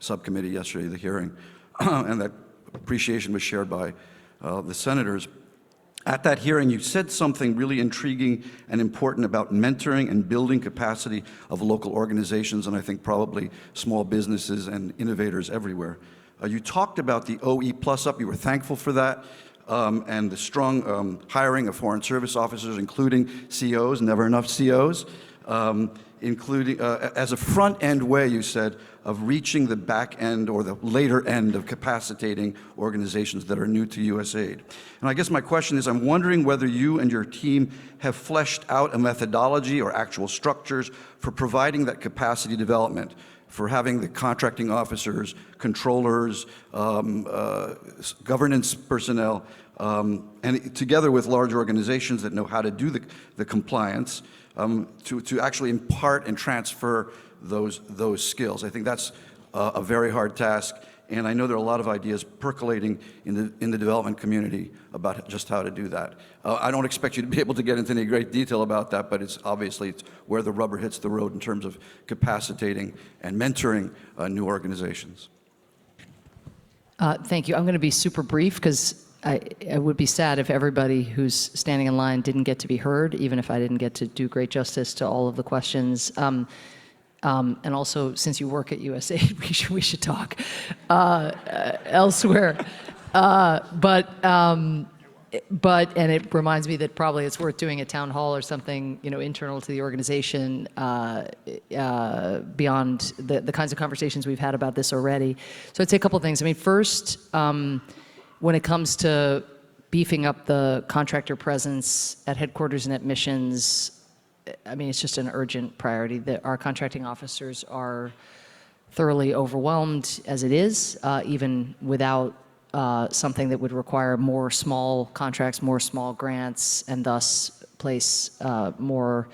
subcommittee yesterday, the hearing, and that appreciation was shared by the senators. At that hearing, you said something really intriguing and important about mentoring and building capacity of local organizations, and I think probably small businesses and innovators everywhere. You talked about the OE Plus Up. You were thankful for that, and the strong hiring of foreign service officers, including COs, never enough COs, including as a front-end way, you said, of reaching the back end or the later end of capacitating organizations that are new to USAID. And I guess my question is, I'm wondering whether you and your team have fleshed out a methodology or actual structures for providing that capacity development, for having the contracting officers, controllers, governance personnel, and together with large organizations that know how to do the compliance, to actually impart and transfer those skills. I think that's a very hard task, and I know there are a lot of ideas percolating in the development community about just how to do that. I don't expect you to be able to get into any great detail about that, but it's where the rubber hits the road in terms of capacitating and mentoring new organizations. Thank you. I'm going to be super brief, because I would be sad if everybody who's standing in line didn't get to be heard, even if I didn't get to do great justice to all of the questions. And also, since you work at USAID, we should talk elsewhere. But it reminds me that probably it's worth doing a town hall or something, internal to the organization, beyond the kinds of conversations we've had about this already. So I'd say a couple of things. I mean, first, when it comes to beefing up the contractor presence at headquarters and at missions, I mean, it's just an urgent priority. That our contracting officers are thoroughly overwhelmed as it is, even without something that would require more small contracts, more small grants, and thus place more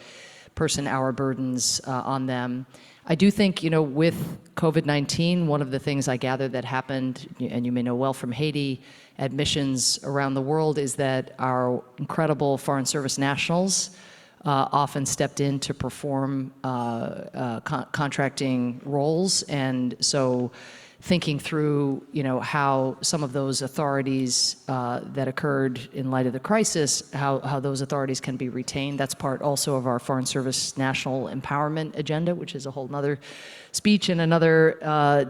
person-hour burdens on them. I do think, with COVID-19, one of the things I gather that happened, and you may know well from Haiti, at missions around the world, is that our incredible Foreign Service nationals often stepped in to perform contracting roles. And so thinking through, how some of those authorities that occurred in light of the crisis, how those authorities can be retained. That's part also of our Foreign Service National Empowerment Agenda, which is a whole nother speech and another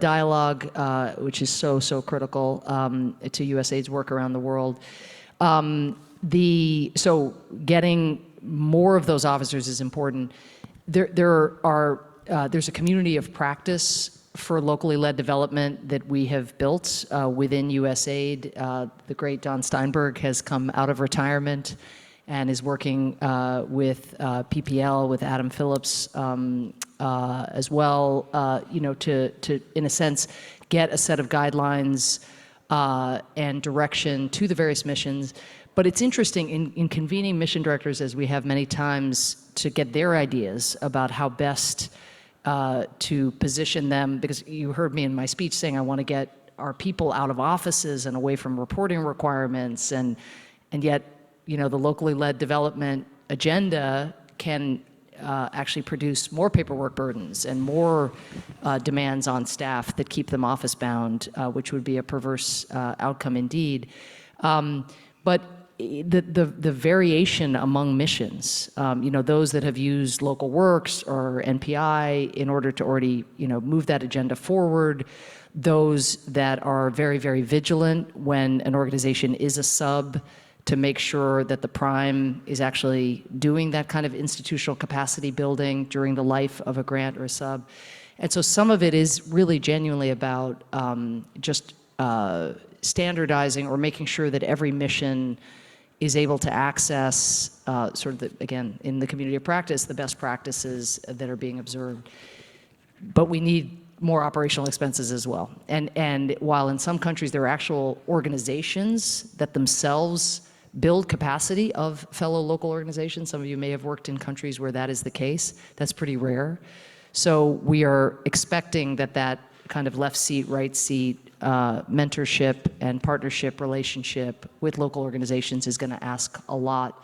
dialogue, which is so critical to USAID's work around the world. So getting more of those officers is important. There's a community of practice for locally led development that we have built within USAID. The great Don Steinberg has come out of retirement and is working with PPL, with Adam Phillips as well, to, in a sense, get a set of guidelines and direction to the various missions. But it's interesting, in convening mission directors, as we have many times, to get their ideas about how best to position them, because you heard me in my speech saying I want to get our people out of offices and away from reporting requirements, and yet, the locally led development agenda can actually produce more paperwork burdens and more demands on staff that keep them office bound, which would be a perverse outcome indeed. But the variation among missions, those that have used local works or NPI in order to already, move that agenda forward, those that are very, very vigilant when an organization is a sub to make sure that the prime is actually doing that kind of institutional capacity building during the life of a grant or a sub. And so some of it is really genuinely about just standardizing or making sure that every mission is able to access again, in the community of practice, the best practices that are being observed. But we need more operational expenses as well. And while in some countries there are actual organizations that themselves build capacity of fellow local organizations, some of you may have worked in countries where that is the case, that's pretty rare. So we are expecting that kind of left seat, right seat, mentorship and partnership relationship with local organizations is going to ask a lot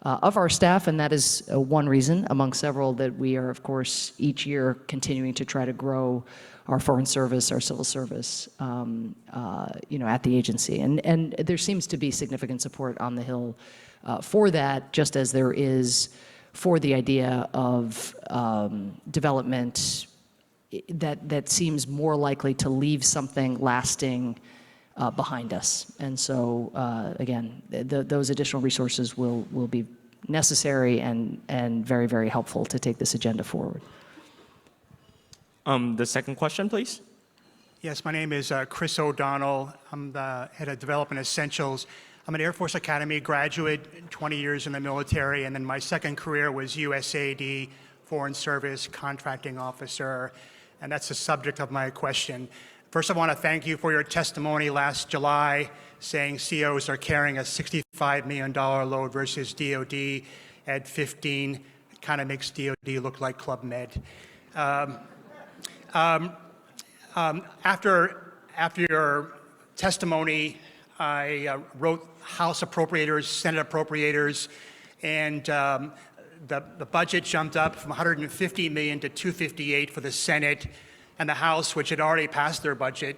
of our staff, and that is one reason among several that we are, of course, each year continuing to try to grow our foreign service, our civil service, at the agency. And there seems to be significant support on the Hill for that, just as there is for the idea of development that seems more likely to leave something lasting behind us. And so, again, those additional resources will be necessary and very, very helpful to take this agenda forward. The second question, please. Yes, my name is Chris O'Donnell. I'm the head of Development Essentials. I'm an Air Force Academy graduate, 20 years in the military, and then my second career was USAID, Foreign Service Contracting Officer, and that's the subject of my question. First, I want to thank you for your testimony last July saying COs are carrying a $65 million load versus DOD at 15. It kind of makes DOD look like Club Med. After your testimony, I wrote House Appropriators, Senate Appropriators, and the budget jumped up from $150 million to $258 for the Senate, and the House, which had already passed their budget,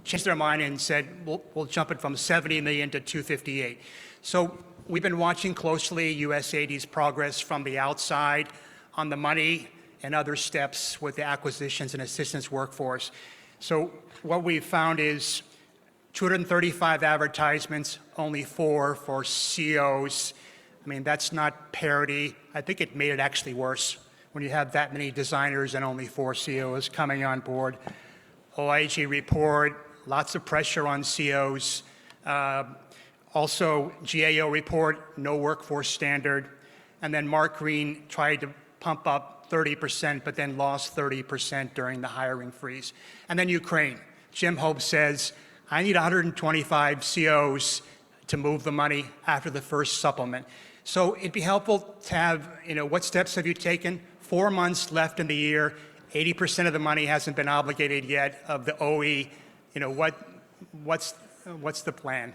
changed their mind and said, we'll jump it from $70 million to $258. So we've been watching closely USAID's progress from the outside on the money and other steps with the acquisitions and assistance workforce. So what we've found is 235 advertisements, only 4 for COs. I mean, that's not parity. I think it made it actually worse when you have that many designers and only 4 COs coming on board. OIG report, lots of pressure on COs. Also, GAO report, no workforce standard. And then Mark Green tried to pump up 30%, but then lost 30% during the hiring freeze. And then Ukraine. Jim Hope says, I need 125 COs to move the money after the first supplement. So it'd be helpful to have, what steps have you taken? 4 months left in the year, 80% of the money hasn't been obligated yet of the OE. What's the plan?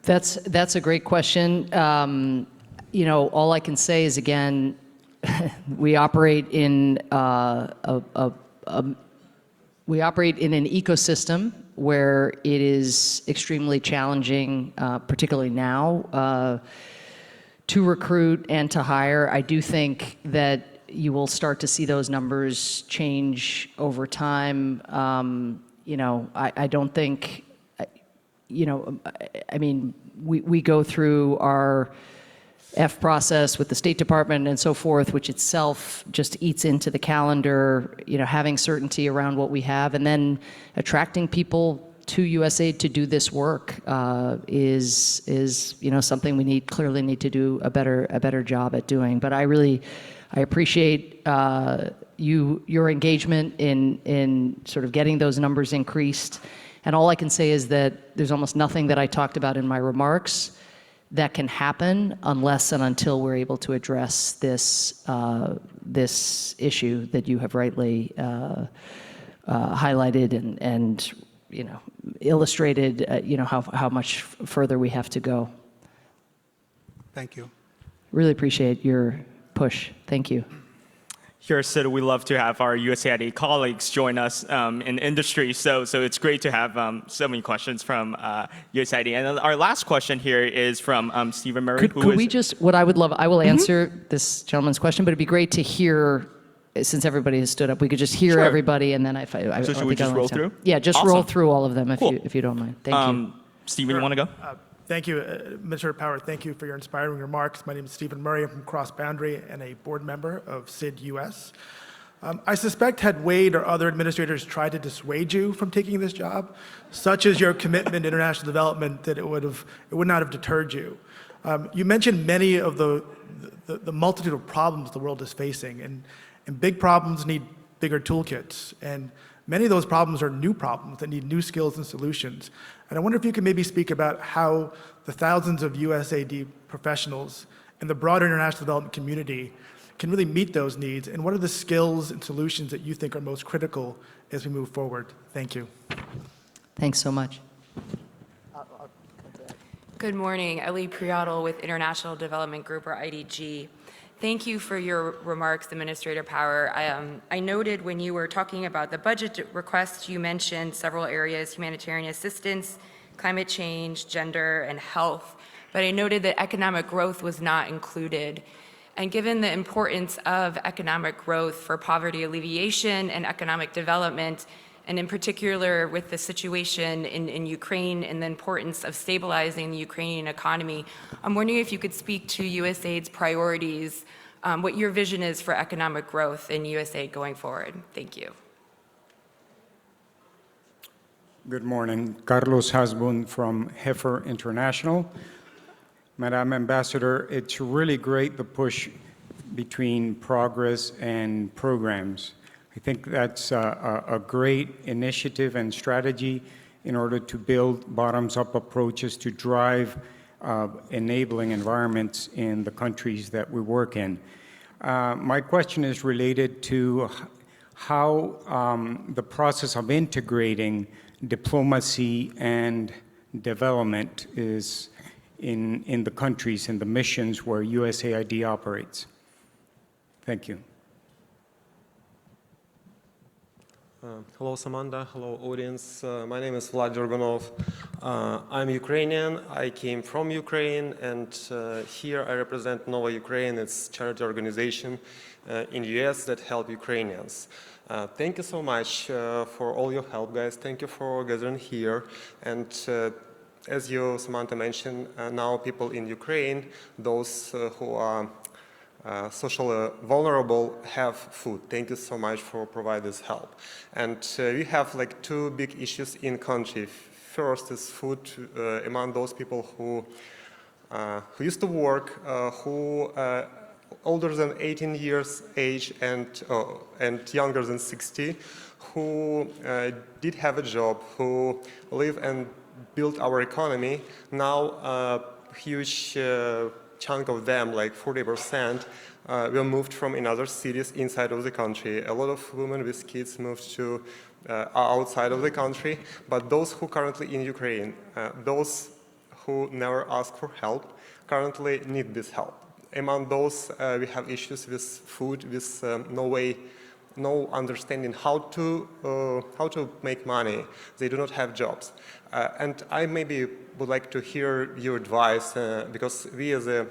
That's a great question. All I can say is, again, we operate in a we operate in an ecosystem where it is extremely challenging, particularly now, to recruit and to hire. I do think that you will start to see those numbers change over time. I don't think, I mean, we go through our F process with the State Department and so forth, which itself just eats into the calendar, having certainty around what we have, and then attracting people to USAID to do this work is something we clearly need to do a better job at doing. But I appreciate your engagement in sort of getting those numbers increased. And all I can say is that there's almost nothing that I talked about in my remarks that can happen unless and until we're able to address this issue that you have rightly highlighted and illustrated how much further we have to go. Thank you. Really appreciate your push. Thank you. Here at SID, we love to have our USAID colleagues join us in industry. So it's great to have so many questions from USAID. And then our last question here is from Stephen Murray. Could we just, what I would love, I will answer this gentleman's question, but it'd be great to hear, since everybody has stood up, we could just hear everybody, and then I So should we just roll through? Yeah, just Awesome. roll through all of them Cool. if you don't mind. Thank you. Stephen, you want to go? Thank you, Mr. Power. Thank you for your inspiring remarks. My name is Stephen Murray. I'm from Cross Boundary and a board member of SID-US. I suspect had Wade or other administrators tried to dissuade you from taking this job, such as your commitment to international development, that it would not have deterred you. You mentioned many of the multitude of problems the world is facing, and big problems need bigger toolkits. And many of those problems are new problems that need new skills and solutions. And I wonder if you could maybe speak about how the thousands of USAID professionals and the broader international development community can really meet those needs, and what are the skills and solutions that you think are most critical as we move forward? Thank you. Thanks so much. Good morning, Ali Priadel with International Development Group, or IDG. Thank you for your remarks, Administrator Power. I noted when you were talking about the budget request, you mentioned several areas: humanitarian assistance, climate change, gender, and health. But I noted that economic growth was not included. And given the importance of economic growth for poverty alleviation and economic development, and in particular with the situation in Ukraine and the importance of stabilizing the Ukrainian economy, I'm wondering if you could speak to USAID's priorities, what your vision is for economic growth in USAID going forward. Thank you. Good morning. Carlos Hasbun from Heifer International. Madam Ambassador, it's really great, the push between progress and programs. I think that's a great initiative and strategy in order to build bottoms-up approaches to drive enabling environments in the countries that we work in. My question is related to how the process of integrating diplomacy and development is in the countries, in the missions where USAID operates. Thank you. Hello, Samantha. Hello, audience. My name is Vlad Durbanov. I'm Ukrainian. I came from Ukraine, and here I represent Nova Ukraine. It's a charity organization in the US that help Ukrainians. Thank you so much for all your help, guys. Thank you for gathering here. And as you, Samantha, mentioned, now people in Ukraine, those who are socially vulnerable, have food. Thank you so much for providing this help. And we have like two big issues in country. First is food among those people who used to work, who older than 18 years age and younger than 60, who did have a job, who live and build our economy. Now a huge chunk of them, like 40%, were moved from another cities inside of the country. A lot of women with kids moved to outside of the country, but those who currently in Ukraine, those who never ask for help, currently need this help. Among those, we have issues with food, with no understanding how to make money. They do not have jobs. And I maybe would like to hear your advice, because we as a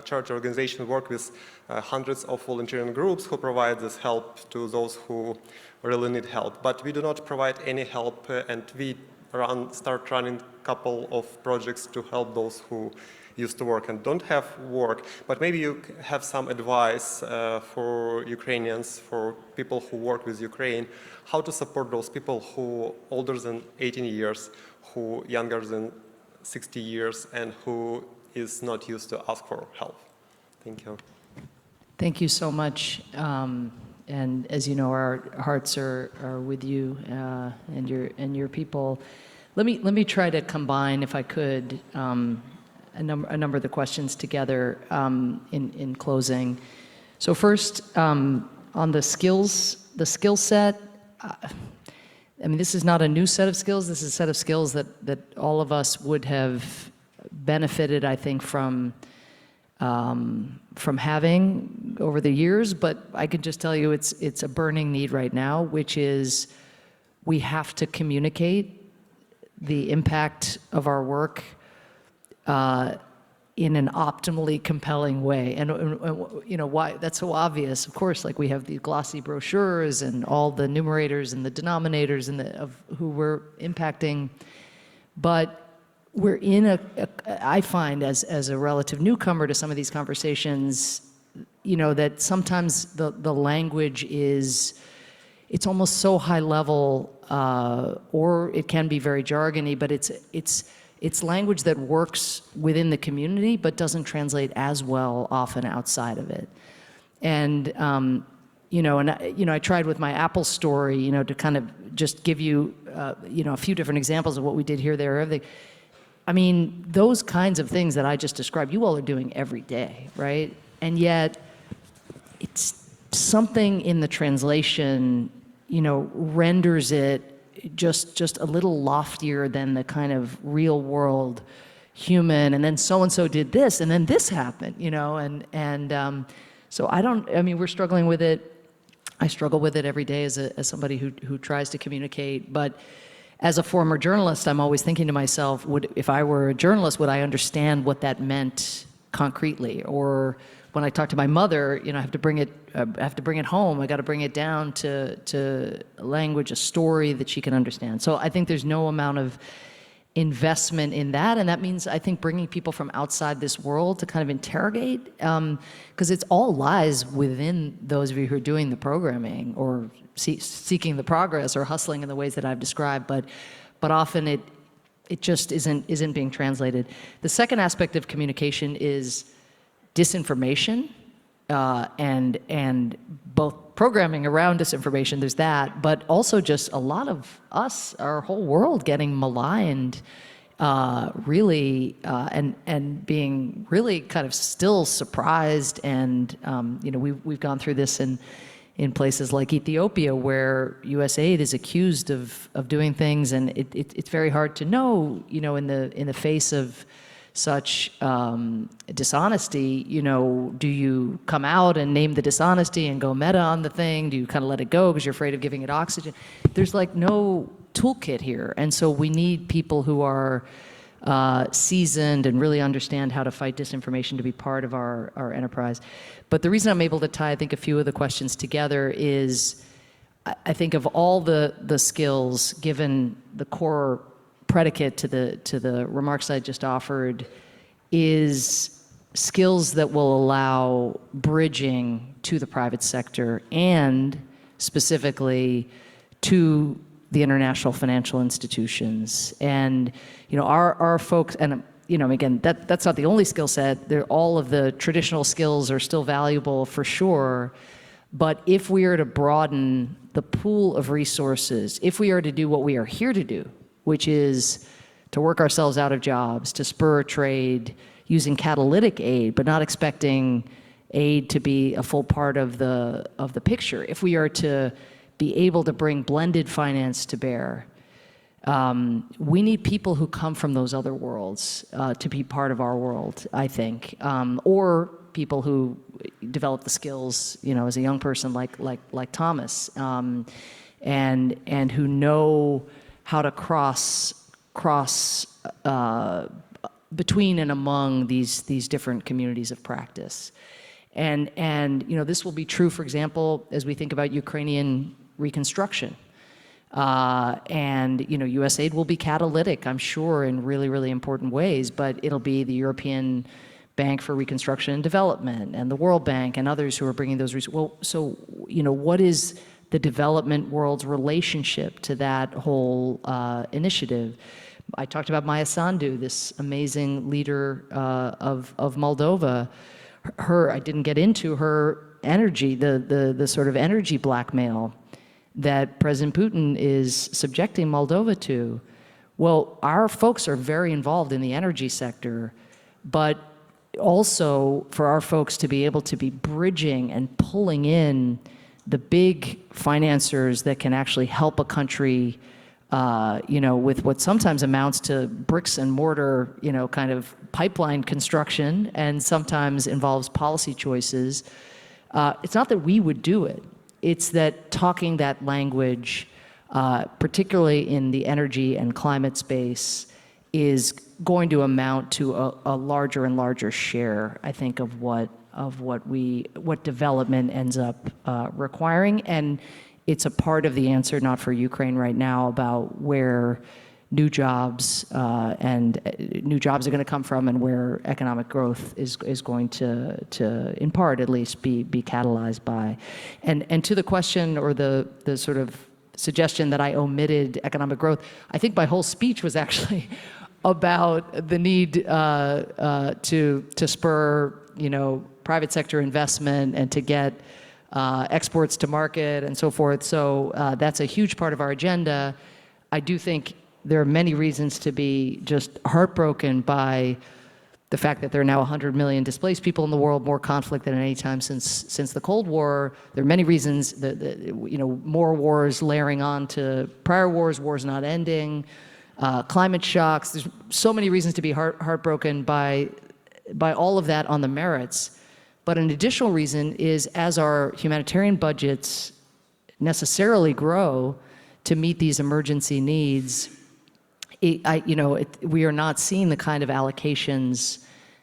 charity organization work with hundreds of volunteering groups who provide this help to those who really need help. But we do not provide any help, and we start running a couple of projects to help those who used to work and don't have work. But maybe you have some advice for Ukrainians, for people who work with Ukraine, how to support those people who older than 18 years, who younger than 60 years, and who is not used to ask for help. Thank you. Thank you so much. And as you know, our hearts are with you and your people. Let me try to combine, if I could, a number of the questions together in closing. So first, on the skill set. I mean, this is not a new set of skills. This is a set of skills that all of us would have benefited, I think, from having over the years. But I can just tell you, it's a burning need right now, which is we have to communicate the impact of our work in an optimally compelling way. And you know why that's so obvious. Of course, like we have the glossy brochures and all the numerators and the denominators and of who we're impacting, but we're in I find as a relative newcomer to some of these conversations, you know, that sometimes the language it's almost so high level, or it can be very jargony, but it's language that works within the community but doesn't translate as well often outside of it. And I tried with my Apple story, you know, to kind of just give you, a few different examples of what we did here, there, everything. I mean, those kinds of things that I just described, you all are doing every day, right? And yet, it's something in the translation, you know, renders it just a little loftier than the kind of real world human, and then so-and-so did this, and then this happened, you know, and so we're struggling with it. I struggle with it every day as somebody who tries to communicate, but as a former journalist, I'm always thinking to myself, if I were a journalist, would I understand what that meant concretely? Or when I talk to my mother, you know, I have to bring it home. I got to bring it down to language, a story that she can understand. So I think there's no amount of investment in that, and that means I think bringing people from outside this world to kind of interrogate, because it's all lies within those of you who are doing the programming or seeking the progress or hustling in the ways that I've described, but often it just isn't being translated. The second aspect of communication is disinformation, and both programming around disinformation, there's that, but also just a lot of us, our whole world getting maligned, really, and being really kind of still surprised. And, we've gone through this in places like Ethiopia, where USAID is accused of doing things, and it's very hard to know, you know, in the face of such dishonesty, you know, do you come out and name the dishonesty and go meta on the thing? Do you kind of let it go because you're afraid of giving it oxygen? There's like no toolkit here. And so we need people who are seasoned and really understand how to fight disinformation to be part of our enterprise. But the reason I'm able to tie, I think, a few of the questions together is I think of all the skills, given the core predicate to the remarks I just offered, is skills that will allow bridging to the private sector and specifically to the international financial institutions. And you know, our folks, and you know, again, that's not the only skill set. All of the traditional skills are still valuable for sure. But if we are to broaden the pool of resources, if we are to do what we are here to do, which is to work ourselves out of jobs, to spur trade, using catalytic aid, but not expecting aid to be a full part of the picture. If we are to be able to bring blended finance to bear, we need people who come from those other worlds to be part of our world, I think, or people who develop the skills, as a young person like Thomas, and who know how to cross between and among these different communities of practice. And this will be true, for example, as we think about Ukrainian reconstruction. And USAID will be catalytic, I'm sure, in really, really important ways, but it'll be the European Bank for Reconstruction and Development and the World Bank and others who are bringing those resources. Well, so, what is the development world's relationship to that whole initiative? I talked about Maya Sandu, this amazing leader of Moldova. I didn't get into her energy, the sort of energy blackmail that President Putin is subjecting Moldova to. Well, our folks are very involved in the energy sector, but also for our folks to be able to be bridging and pulling in the big financiers that can actually help a country, with what sometimes amounts to bricks and mortar, kind of pipeline construction, and sometimes involves policy choices. It's not that we would do it. It's that talking that language, particularly in the energy and climate space, is going to amount to a larger and larger share, I think, of what development ends up requiring. And it's a part of the answer, not for Ukraine right now, about where new jobs are going to come from, and where economic growth is going to, in part at least, be catalyzed by. And to the question, or the sort of suggestion that I omitted economic growth, I think my whole speech was actually about the need to spur private sector investment and to get exports to market and so forth. So that's a huge part of our agenda. I do think there are many reasons to be just heartbroken by the fact that there are now 100 million displaced people in the world, more conflict than at any time since the Cold War. There are many reasons that more wars layering on to prior wars, wars not ending, climate shocks. There's so many reasons to be heartbroken by all of that on the merits. But an additional reason is, as our humanitarian budgets necessarily grow to meet these emergency needs, we are not seeing the kind of allocations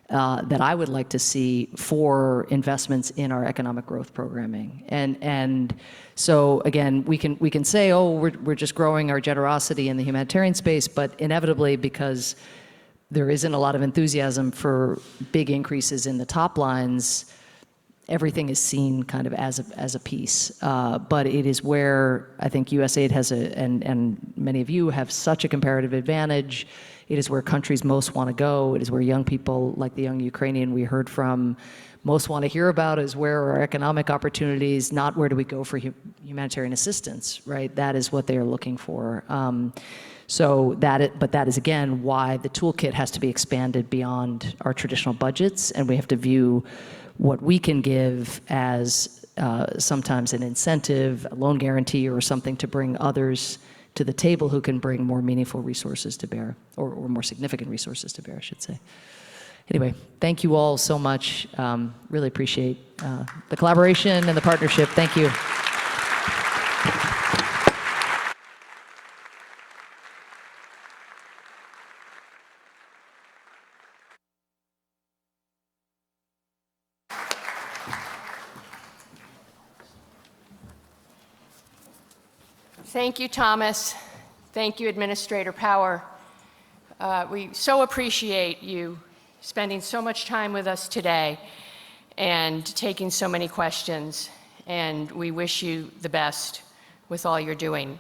that I would like to see for investments in our economic growth programming. And so again, we can say, oh, we're just growing our generosity in the humanitarian space, but inevitably, because there isn't a lot of enthusiasm for big increases in the top lines, everything is seen kind of as a piece. But it is where I think USAID has and many of you have such a comparative advantage. It is where countries most want to go. It is where young people, like the young Ukrainian we heard from, most want to hear about. Is where are our economic opportunities, not where do we go for humanitarian assistance, right? That is what they are looking for. But that is, again, why the toolkit has to be expanded beyond our traditional budgets, and we have to view what we can give as sometimes an incentive, a loan guarantee, or something to bring others to the table who can bring more meaningful resources to bear, or more significant resources to bear, I should say. Anyway, thank you all so much. Really appreciate the collaboration and the partnership. Thank you. Thank you, Thomas. Thank you, Administrator Power. We so appreciate you spending so much time with us today and taking so many questions, and we wish you the best with all you're doing.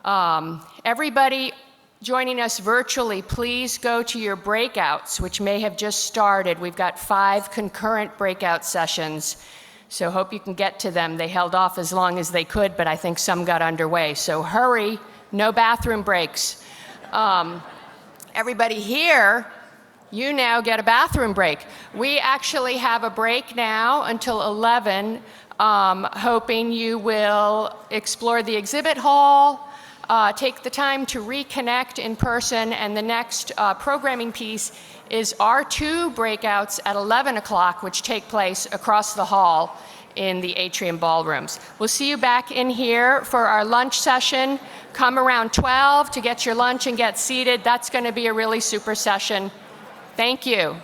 Everybody joining us virtually, please go to your breakouts, which may have just started. We've got 5 concurrent breakout sessions, so hope you can get to them. They held off as long as they could, but I think some got underway. So hurry, no bathroom breaks. Everybody here, you now get a bathroom break. We actually have a break now until 11, hoping you will explore the exhibit hall, take the time to reconnect in person, and the next programming piece is our 2 breakouts at 11 o'clock, which take place across the hall in the atrium ballrooms. We'll see you back in here for our lunch session. Come around 12 to get your lunch and get seated. That's going to be a really super session. Thank you.